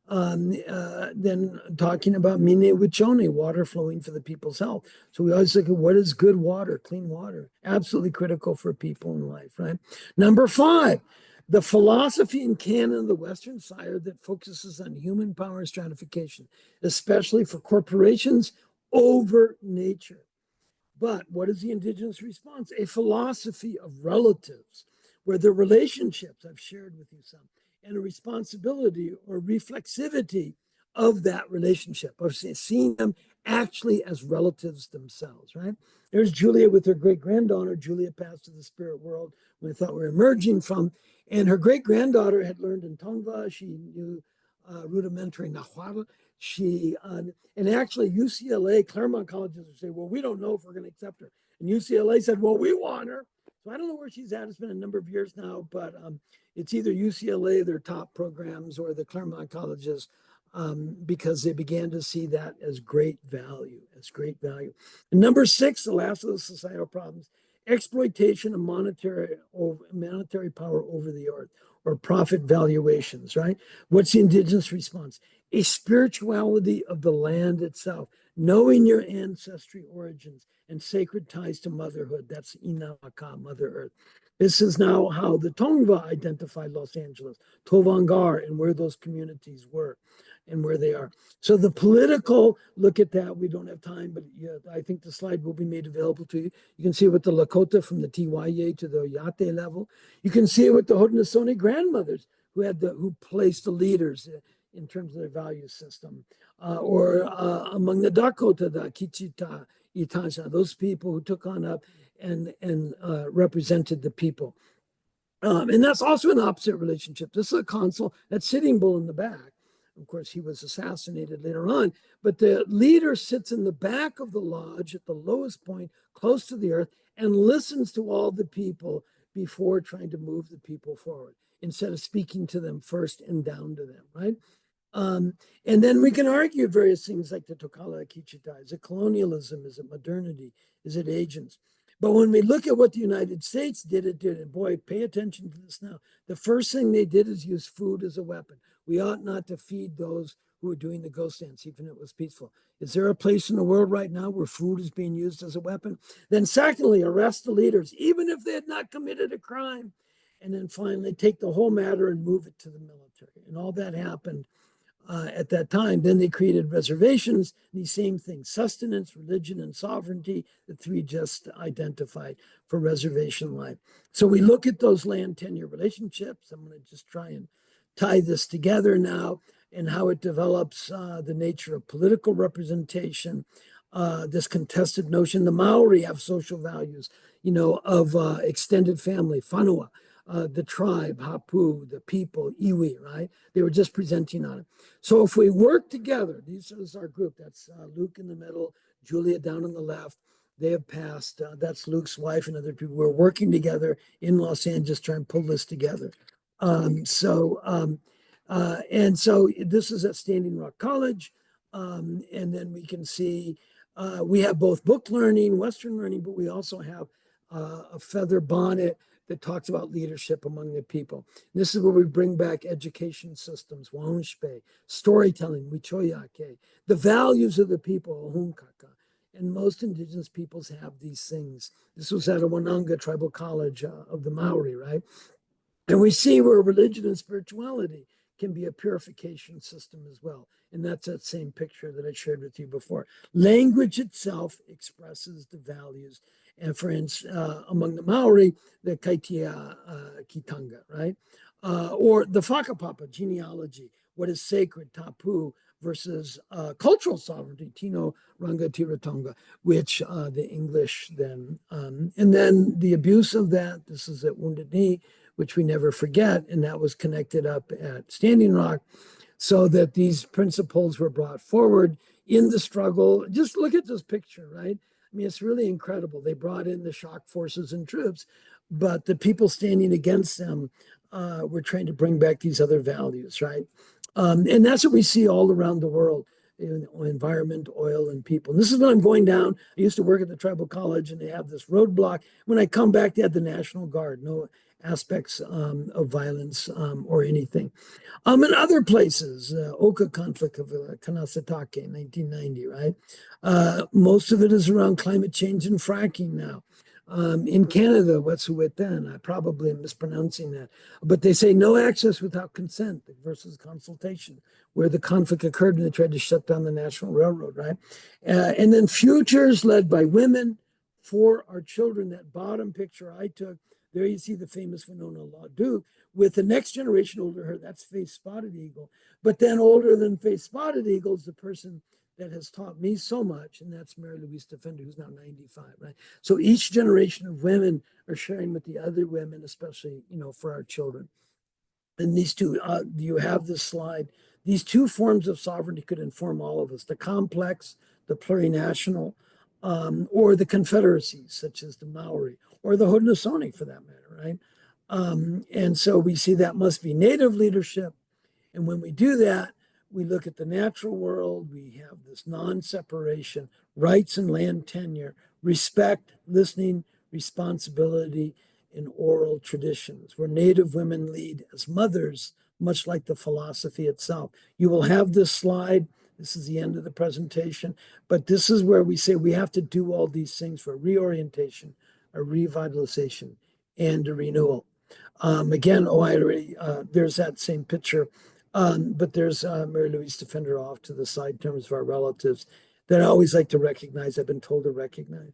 then talking about Mine Wichone, water flowing for the people's health. So we always look at what is good water, clean water, absolutely critical for people in life, right? Number five, the philosophy and canon of the Western side that focuses on human power and stratification, especially for corporations over nature. But what is the indigenous response? A philosophy of relatives, where the relationships, I've shared with you some, and a responsibility or reflexivity of that relationship, of seeing them actually as relatives themselves, right? There's Julia with her great-granddaughter. Julia passed to the spirit world we thought we were emerging from. And her great-granddaughter had learned in Tongva. She knew rudimentary Nahuatl. And actually UCLA, Claremont colleges would say, well, we don't know if we're going to accept her. And UCLA said, well, we want her. So I don't know where she's at. It's been a number of years now, but it's either UCLA, their top programs, or the Claremont colleges, because they began to see that as great value, And number six, the last of the societal problems, exploitation of monetary power over the earth, or profit valuations, right? What's the indigenous response? A spirituality of the land itself, knowing your ancestry origins and sacred ties to motherhood. That's Inawaka, Mother Earth. This is now how the Tongva identified Los Angeles, Tovangar, and where those communities were and where they are. So the political, look at that. We don't have time, but yeah, I think the slide will be made available to you. You can see it with the Lakota from the Tiwaye to the Oyate level. You can see it with the Haudenosaunee grandmothers who placed the leaders in terms of their value system, or among the Dakota, the Kichita, Itasha, those people who took on up and represented the people. And that's also an opposite relationship. This is a consul, that's Sitting Bull in the back. Of course, he was assassinated later on, but the leader sits in the back of the lodge at the lowest point, close to the earth, and listens to all the people before trying to move the people forward, instead of speaking to them first and down to them, right? And then we can argue various things like the Tokala Kichita. Is it colonialism? Is it modernity? Is it agents? But when we look at what the United States did, boy, pay attention to this now. The first thing they did is use food as a weapon. We ought not to feed those who were doing the ghost dance, even if it was peaceful. Is there a place in the world right now where food is being used as a weapon? Then secondly, arrest the leaders, even if they had not committed a crime. And then finally, take the whole matter and move it to the military. And all that happened at that time. Then they created reservations, these same things: sustenance, religion, and sovereignty, the three just identified for reservation life. So we look at those land tenure relationships. I'm going to just try and tie this together now, and how it develops the nature of political representation, this contested notion. The Maori have social values, of extended family, whanua, the tribe, hapu, the people, iwi, right? They were just presenting on it. So if we work together, this is our group. That's Luke in the middle, Julia down on the left. They have passed. That's Luke's wife and other people. We're working together in Los Angeles trying to pull this together. And so this is at Standing Rock College. And then we can see we have both book learning, Western learning, but we also have a feather bonnet that talks about leadership among the people. And this is where we bring back education systems, Waunshpe, storytelling, Wichoyake, the values of the people, Ohunkaka. And most indigenous peoples have these things. This was at a Wananga Tribal College of the Maori, right? And we see where religion and spirituality can be a purification system as well. And that's that same picture that I shared with you before. Language itself expresses the values. And for instance, among the Maori, the Kaitia Kitanga, right? Or the Whakapapa genealogy, what is sacred, tapu, versus cultural sovereignty, Tino Rangatiratanga, which the English then, and then the abuse of that, this is at Wounded Knee, which we never forget, and that was connected up at Standing Rock, so that these principles were brought forward in the struggle. Just look at this picture, right? I mean, it's really incredible. They brought in the shock forces and troops, but the people standing against them were trying to bring back these other values, right? And that's what we see all around the world: environment, oil, and people. And this is when I'm going down. I used to work at the tribal college, and they have this roadblock. When I come back, they had the National Guard, no aspects of violence or anything. In other places, Oka conflict of Kanasatake in 1990, right? Most of it is around climate change and fracking now. In Canada, Wet'suwet'en, I probably am mispronouncing that, but they say no access without consent versus consultation, where the conflict occurred and they tried to shut down the National Railroad, right? And then futures led by women for our children. That bottom picture I took, there you see the famous Winona Ladu with the next generation older her, that's Face Spotted Eagle. But then older than Face Spotted Eagle is the person that has taught me so much, and that's Mary Louise Defender, who's now 95, right? So each generation of women are sharing with the other women, especially, for our children. And these two, you have this slide. These two forms of sovereignty could inform all of us: the complex, the plurinational, or the confederacies, such as the Maori, or the Haudenosaunee, for that matter, right? And so we see that must be native leadership. And when we do that, we look at the natural world, we have this non-separation, rights and land tenure, respect, listening, responsibility, and oral traditions, where Native women lead as mothers, much like the philosophy itself. You will have this slide. This is the end of the presentation, but this is where we say we have to do all these things for reorientation, a revitalization, and a renewal. Again, there's that same picture. But there's Mary Louise Defender off to the side in terms of our relatives that I always like to recognize, I've been told to recognize.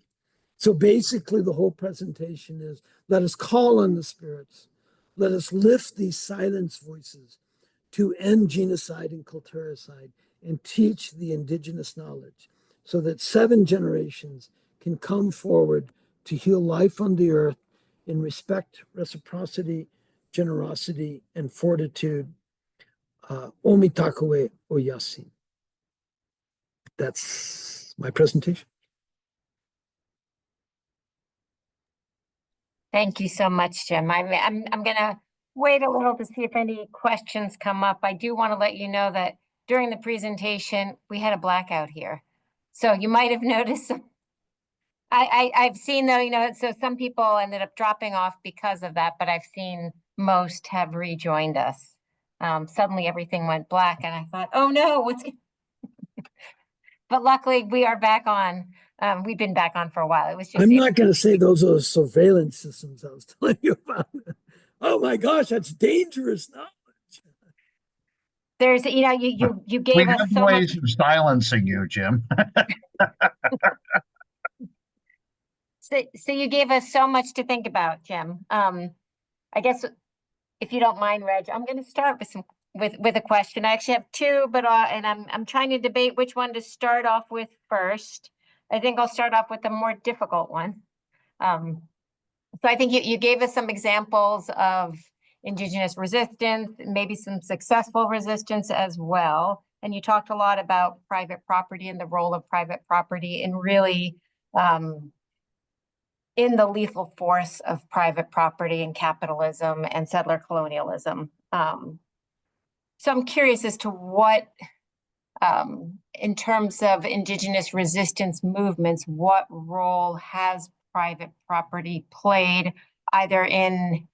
So basically, the whole presentation is, let us call on the spirits. Let us lift these silenced voices to end genocide and culturicide and teach the indigenous knowledge so that 7 generations can come forward to heal life on the earth in respect, reciprocity, generosity, and fortitude. Omitakwe Oyasin. That's my presentation. Thank you so much, Jim. I'm going to wait a little to see if any questions come up. I do want to let you know that during the presentation, we had a blackout here. So you might have noticed some, I've seen though, so some people ended up dropping off because of that, but I've seen most have rejoined us. suddenly everything went black, and I thought, oh no, what's but luckily we are back on. We've been back on for a while. It was just I'm not going to say those are the surveillance systems I was telling you about. Oh my gosh, that's dangerous knowledge. there's, you We gave us have so much. ways of silencing you, Jim. So you gave us so much to think about, Jim. I guess if you don't mind, Reg, I'm going to start with with a question. I actually have two, but and I'm trying to debate which one to start off with first. I think I'll start off with the more difficult one. So I think you gave us some examples of Indigenous resistance, maybe some successful resistance as well. And you talked a lot about private property and the role of private property in really in the lethal force of private property and capitalism and settler colonialism. So I'm curious as to what, in terms of Indigenous resistance movements, what role has private property played either in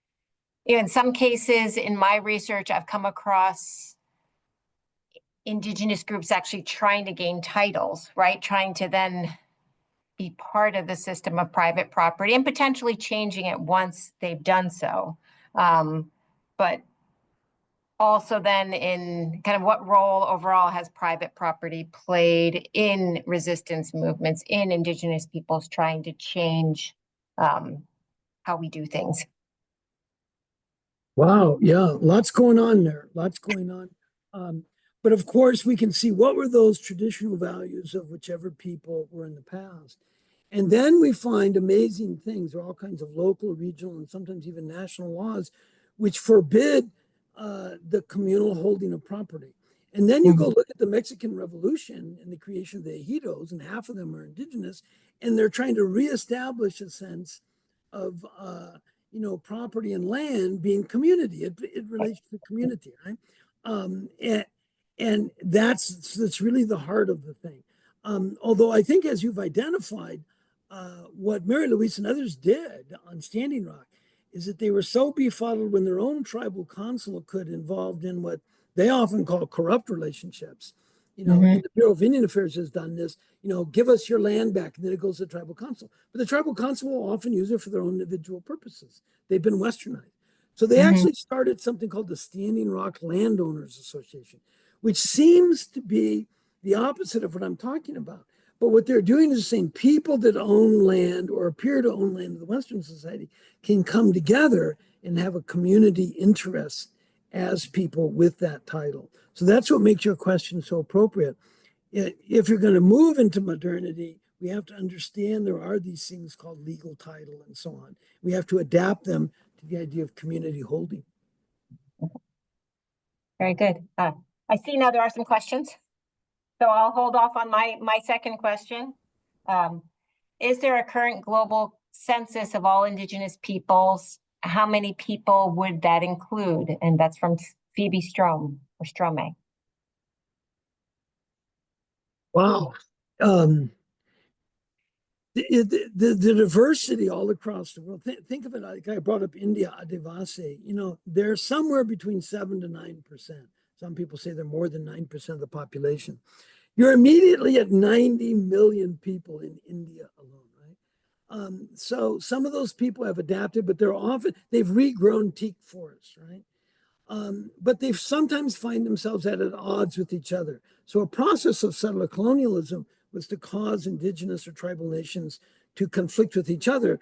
some cases in my research, I've come across Indigenous groups actually trying to gain titles, right? Trying to then be part of the system of private property and potentially changing it once they've done so. But also then in kind of what role overall has private property played in resistance movements, in Indigenous peoples trying to change how we do things? Wow, yeah, lots going on there, lots going on. But of course, we can see what were those traditional values of whichever people were in the past. And then we find amazing things. There are all kinds of local, regional, and sometimes even national laws which forbid the communal holding of property. And then you go look at the Mexican Revolution and the creation of the ejidos, and half of them are indigenous, and they're trying to reestablish a sense of property and land being community. It relates to community, right? And that's really the heart of the thing. Although I think, as you've identified, what Mary Louise and others did on Standing Rock is that they were so befuddled when their own tribal council could involved in what they often call corrupt relationships. And the Bureau of Indian Affairs has done this, give us your land back, and then it goes to the tribal council. But the tribal council will often use it for their own individual purposes. They've been westernized. So they actually started something called the Standing Rock Landowners Association, which seems to be the opposite of what I'm talking about. But what they're doing is saying people that own land or appear to own land in the Western society can come together and have a community interest as people with that title. So that's what makes your question so appropriate. If you're going to move into modernity, we have to understand there are these things called legal title and so on. We have to adapt them to the idea of community holding. Very good. I see now there are some questions. So I'll hold off on my second question. Is there a current global census of all Indigenous peoples? How many people would that include? And that's from Phoebe Strome or Strome. Wow. The diversity all across the world. Think of it like I brought up India, Adivasi. They're somewhere between 7 to 9%. Some people say they're more than 9% of the population. You're immediately at 90 million people in India alone, right? So some of those people have adapted, but they've regrown teak forests, right? But they sometimes find themselves at odds with each other. So a process of settler colonialism was to cause indigenous or tribal nations to conflict with each other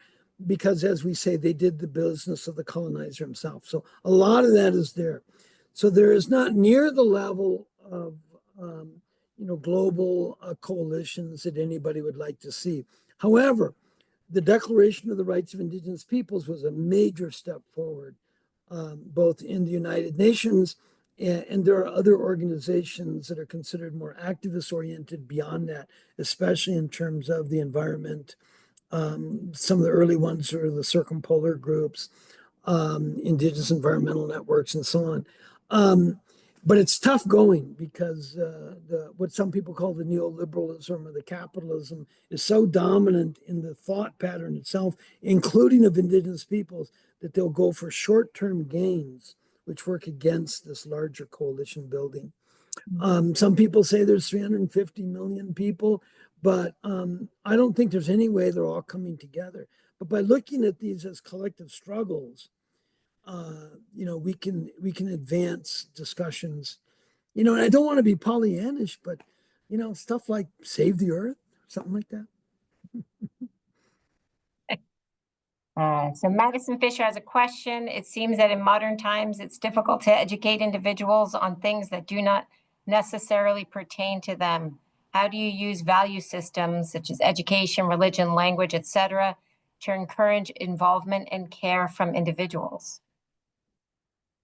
because, as we say, they did the business of the colonizer himself. So a lot of that is there. So there is not near the level of global coalitions that anybody would like to see. However, the Declaration of the Rights of Indigenous Peoples was a major step forward, both in the United Nations, and there are other organizations that are considered more activist oriented beyond that, especially in terms of the environment. Some of the early ones are the circumpolar groups, Indigenous environmental networks, and so on. But it's tough going because what some people call the neoliberalism or the capitalism is so dominant in the thought pattern itself, including of Indigenous peoples, that they'll go for short-term gains which work against this larger coalition building. Some people say there's 350 million people, but I don't think there's any way they're all coming together. But by looking at these as collective struggles, we can advance discussions. And I don't want to be Pollyannish, but stuff like save the earth, something like that. So Madison Fisher has a question. It seems that in modern times, it's difficult to educate individuals on things that do not necessarily pertain to them. How do you use value systems such as education, religion, language, etc., to encourage involvement and care from individuals?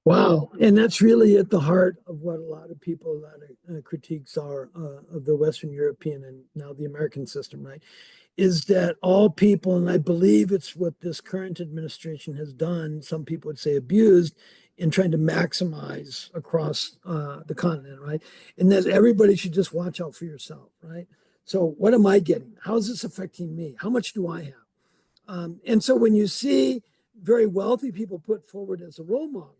Wow. And that's really at the heart of what a lot of people, a lot of critiques are of the Western European and now the American system, right? Is that all people, and I believe it's what this current administration has done, some people would say abused, in trying to maximize across the continent, right? And that everybody should just watch out for yourself, right? So what am I getting? How is this affecting me? How much do I have? And so when you see very wealthy people put forward as a role model,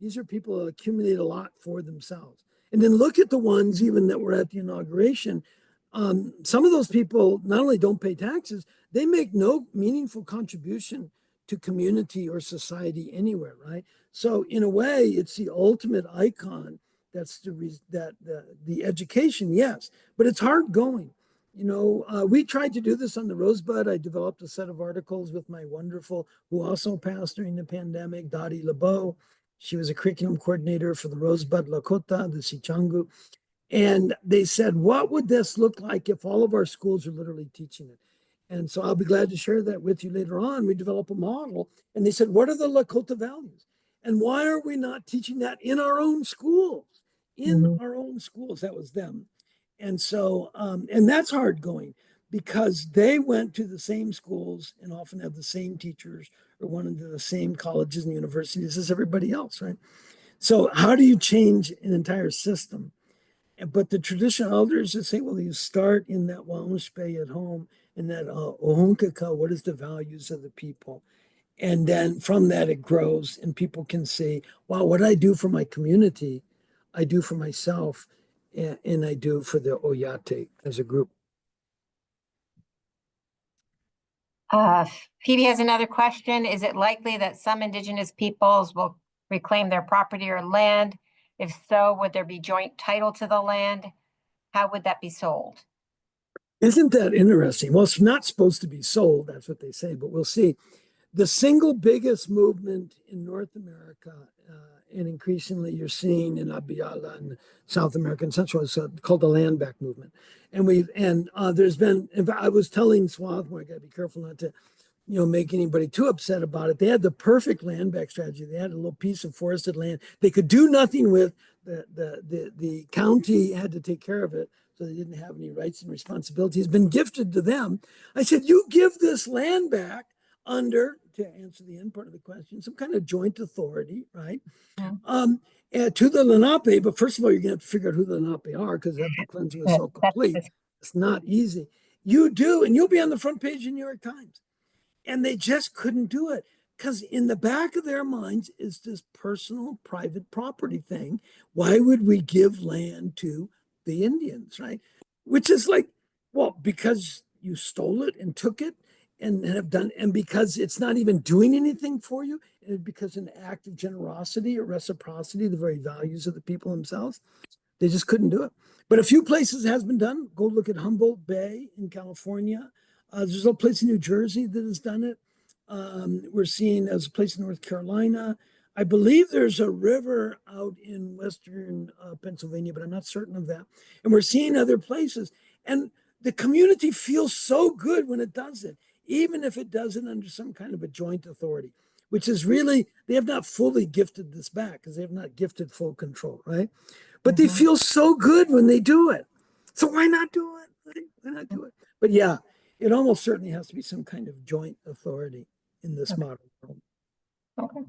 these are people that accumulate a lot for themselves. And then look at the ones even that were at the inauguration. Some of those people not only don't pay taxes, they make no meaningful contribution to community or society anywhere, right? So in a way, it's the ultimate icon. That's the education, yes, but it's hard going. We tried to do this on the Rosebud. I developed a set of articles with my wonderful, who also passed during the pandemic, Dottie LeBeau. She was a curriculum coordinator for the Rosebud Lakota, the Sichangu. And they said, what would this look like if all of our schools are literally teaching it? And so I'll be glad to share that with you later on. We develop a model. And they said, what are the Lakota values? And why are we not teaching that in our own schools? In our own schools, that was them. And so, and that's hard going because they went to the same schools and often have the same teachers or went into the same colleges and universities as everybody else, right? So how do you change an entire system? But the traditional elders that say, well, you start in that Waunspe at home and that Ohunkaka, what is the values of the people? And then from that, it grows and people can say, wow, what I do for my community, I do for myself and I do for the Oyate as a group. Phoebe has another question. Is it likely that some indigenous peoples will reclaim their property or land? If so, would there be joint title to the land? How would that be sold? Isn't that interesting? Well, it's not supposed to be sold. That's what they say, but we'll see. The single biggest movement in North America, and increasingly you're seeing in Abiyala and South America and Central, is called the land back movement. And there's been, in fact, I was telling Swarthmore, I got to be careful not to, make anybody too upset about it. They had the perfect land back strategy. They had a little piece of forested land they could do nothing with. The county had to take care of it, so they didn't have any rights and responsibilities. Been gifted to them. I said, you give this land back under, to answer the end part of the question, some kind of joint authority, right? To the Lenape, but first of all, you're going to have to figure out who the Lenape are because that cleansing was so complete. It's not easy. You do, and you'll be on the front page of the New York Times. And they just couldn't do it because in the back of their minds is this personal private property thing. Why would we give land to the Indians, right? Which is like, well, because you stole it and took it and have done, and because it's not even doing anything for you, and because an act of generosity or reciprocity, the very values of the people themselves, they just couldn't do it. But a few places it has been done. Go look at Humboldt Bay in California. There's a place in New Jersey that has done it. We're seeing as a place in North Carolina. I believe there's a river out in Western Pennsylvania, but I'm not certain of that. And we're seeing other places. And the community feels so good when it does it, even if it does it under some kind of a joint authority, which is really, they have not fully gifted this back because they have not gifted full control, right? But they feel so good when they do it. So why not do it? Why not do it? But yeah, it almost certainly has to be some kind of joint authority in this modern world. Okay.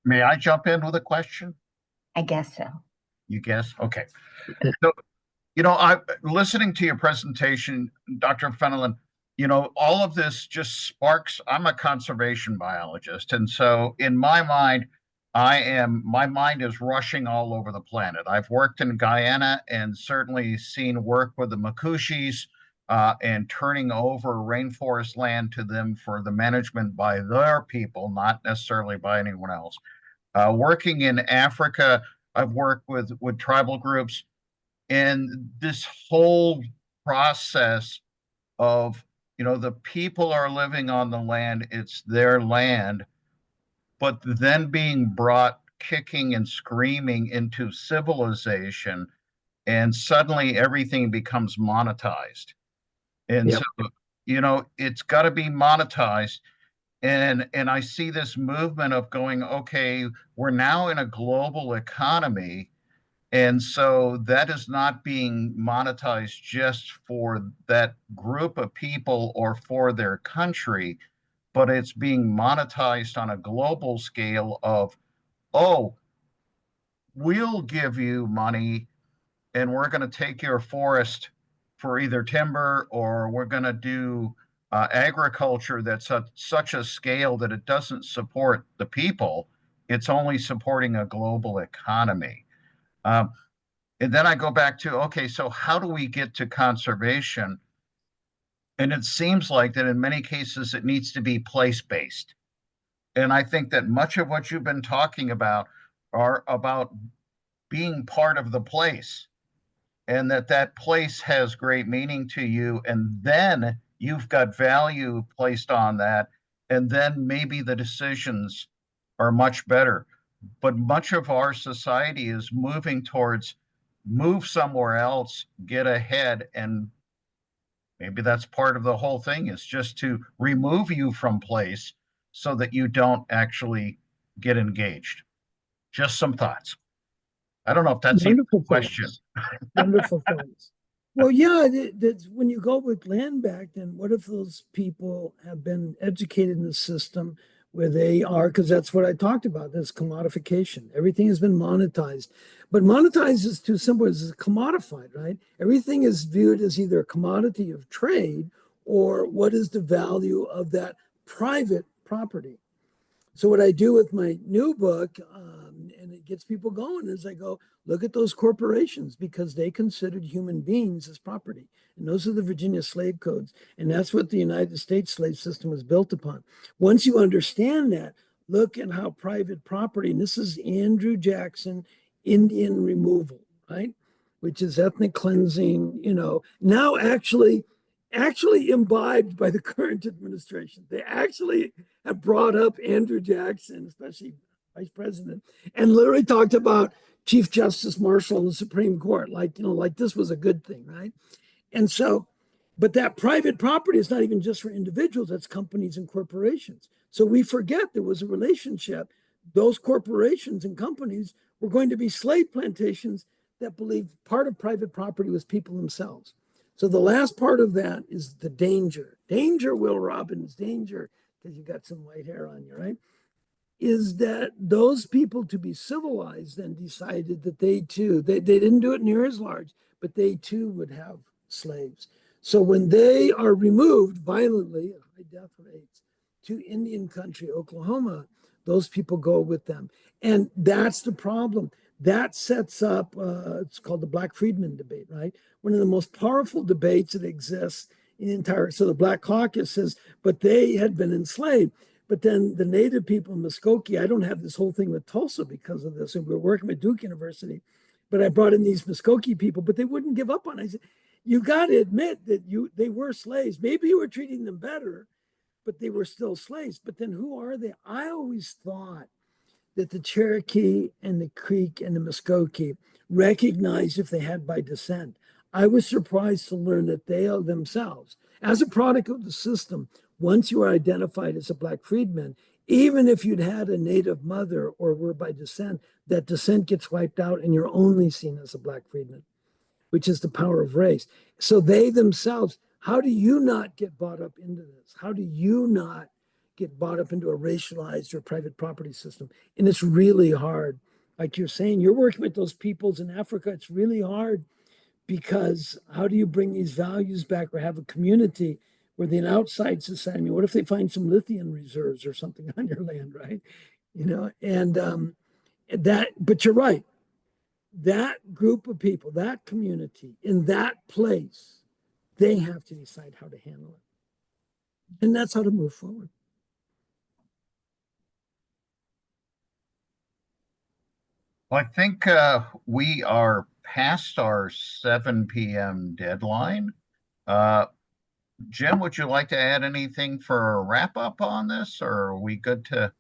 May I jump in with a question? I guess so. You guess? Okay. So, I'm listening to your presentation, Dr. Fenelon. all of this just sparks. I'm a conservation biologist. And so in my mind, my mind is rushing all over the planet. I've worked in Guyana and certainly seen work with the Makushis and turning over rainforest land to them for the management by their people, not necessarily by anyone else. Working in Africa, I've worked with tribal groups, and this whole process of the people are living on the land, it's their land, but then being brought kicking and screaming into civilization, and suddenly everything becomes monetized. And so Yep. it's got to be monetized. And I see this movement of going, okay, we're now in a global economy, and so that is not being monetized just for that group of people or for their country, but it's being monetized on a global scale of, oh, we'll give you money and we're going to take your forest for either timber, or we're going to do agriculture that's at such a scale that it doesn't support the people. It's only supporting a global economy. Um, And then I go back to, okay, so how do we get to conservation? And it seems like that in many cases it needs to be place-based. And I think that much of what you've been talking about are about being part of the place, and that place has great meaning to you. And then you've got value placed on that. And then maybe the decisions are much better. But much of our society is moving towards move somewhere else, get ahead, and maybe that's part of the whole thing is just to remove you from place so that you don't actually get engaged. Just some thoughts. I don't know if that's even Wonderful a question. thoughts. Wonderful thoughts. Well, yeah, that's when you go with land back, then what if those people have been educated in the system where they are, because that's what I talked about, this commodification. Everything has been monetized. But monetized is too simple, it's commodified, right? Everything is viewed as either a commodity of trade or what is the value of that private property. So what I do with my new book, and it gets people going, is I go, look at those corporations because they considered human beings as property. And those are the Virginia slave codes. And that's what the United States slave system was built upon. Once you understand that, look at how private property, and this is Andrew Jackson, Indian removal, right? Which is ethnic cleansing, now actually imbibed by the current administration. They actually have brought up Andrew Jackson, especially vice president, and literally talked about Chief Justice Marshall in the Supreme Court, like this was a good thing, right? And so, but that private property is not even just for individuals, that's companies and corporations. So we forget there was a relationship. Those corporations and companies were going to be slave plantations that believed part of private property was people themselves. So the last part of that is the danger. Danger, Will Robbins, danger, because you got some white hair on you, right? Is that those people to be civilized then decided that they too, they didn't do it near as large, but they too would have slaves. So when they are removed violently at high death rates to Indian country, Oklahoma, those people go with them. And that's the problem. That sets up, it's called the Black Freedmen debate, right? One of the most powerful debates that exists in the entire, so the Black Caucus says, but they had been enslaved. But then the native people in Muskogee, I don't have this whole thing with Tulsa because of this. And we were working with Duke University, but I brought in these Muskogee people, but they wouldn't give up on it. I said, you got to admit that they were slaves. Maybe you were treating them better, but they were still slaves. But then who are they? I always thought that the Cherokee and the Creek and the Muskogee recognized if they had by descent. I was surprised to learn that they are themselves, as a product of the system, once you are identified as a Black freedman, even if you'd had a native mother or were by descent, that descent gets wiped out and you're only seen as a Black freedman, which is the power of race. So they themselves, how do you not get bought up into this? How do you not get bought up into a racialized or private property system? And it's really hard. Like you're saying, you're working with those peoples in Africa. It's really hard because how do you bring these values back or have a community We're the outside society. I mean, what if they find some lithium reserves or something on your land, right? And but you're right. That group of people, that community in that place, they have to decide how to handle it. And that's how to move forward. Well, I think we are past our 7 p.m. deadline. Uh, Jim, would you like to add anything for a wrap up on this, or are we good to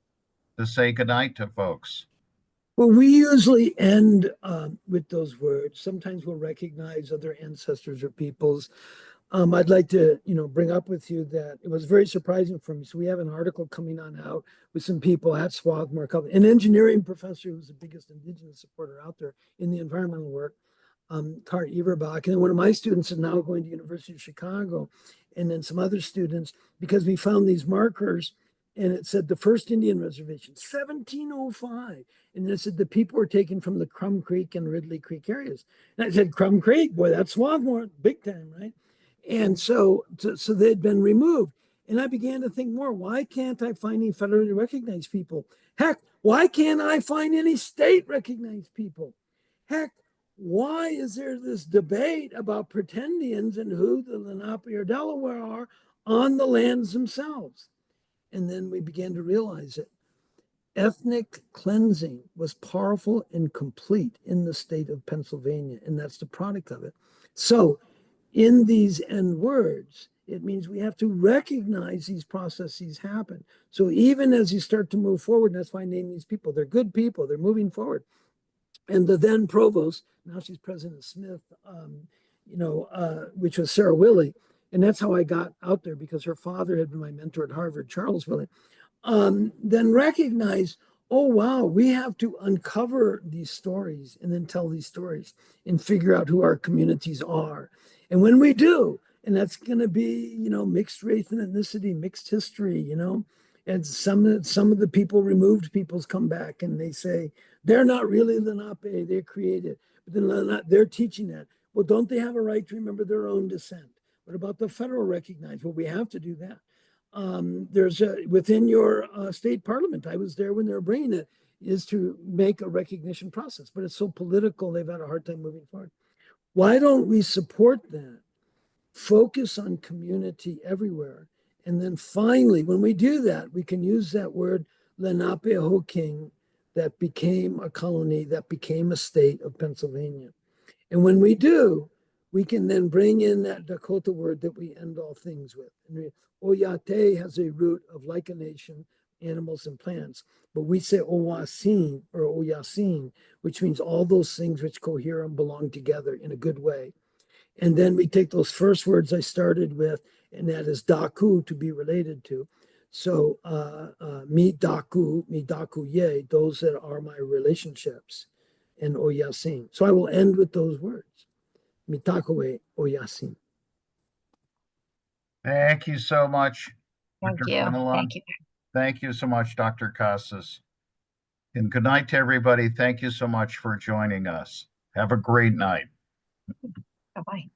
say goodnight to folks? Well, we usually end with those words. Sometimes we'll recognize other ancestors or peoples. I'd like to, bring up with you that it was very surprising for me. So we have an article coming on out with some people at Swarthmore, an engineering professor who's the biggest Indigenous supporter out there in the environmental work, Kart Everbach. And then one of my students is now going to University of Chicago, and then some other students, because we found these markers, and it said the first Indian reservation, 1705. And it said the people were taken from the Crum Creek and Ridley Creek areas. And I said, Crum Creek, boy, that's Swarthmore, big time, right? And so they'd been removed. And I began to think more, why can't I find any federally recognized people? Heck, why can't I find any state recognized people? Heck, why is there this debate about pretendians and who the Lenape or Delaware are on the lands themselves? And then we began to realize it. Ethnic cleansing was powerful and complete in the state of Pennsylvania, and that's the product of it. So in these end words, it means we have to recognize these processes happen. So even as you start to move forward, and that's why I name these people, they're good people, they're moving forward. And the then provost, now she's President Smith, which was Sarah Willey. And that's how I got out there, because her father had been my mentor at Harvard, Charles Willey. Then recognize, oh, wow, we have to uncover these stories and then tell these stories and figure out who our communities are. And when we do, and that's going to be, mixed race and ethnicity, mixed history, and some of the people, removed peoples, come back and they say, they're not really Lenape, they're created. But then they're teaching that. Well, don't they have a right to remember their own descent? What about the federal recognized? Well, we have to do that. There's within your state parliament, I was there when they were bringing it, is to make a recognition process, but it's so political, they've had a hard time moving forward. Why don't we support that? Focus on community everywhere. And then finally, when we do that, we can use that word Lenapehoking, that became a colony, that became a state of Pennsylvania. And when we do, we can then bring in that Dakota word that we end all things with. And Oyate has a root of likenation, animals and plants, but we say Owasin or Oyasin, which means all those things which cohere and belong together in a good way. And then we take those first words I started with, and that is Daku, to be related to. So mi Daku ye, those that are my relationships, and Oyasin. So I will end with those words. Mitakoe Oyasin. Thank you so much, Thank Dr. you. Fenelon. Thank you. Thank you so much, Dr. Casas. And good night to everybody. Thank you so much for joining us. Have a great night. Bye-bye.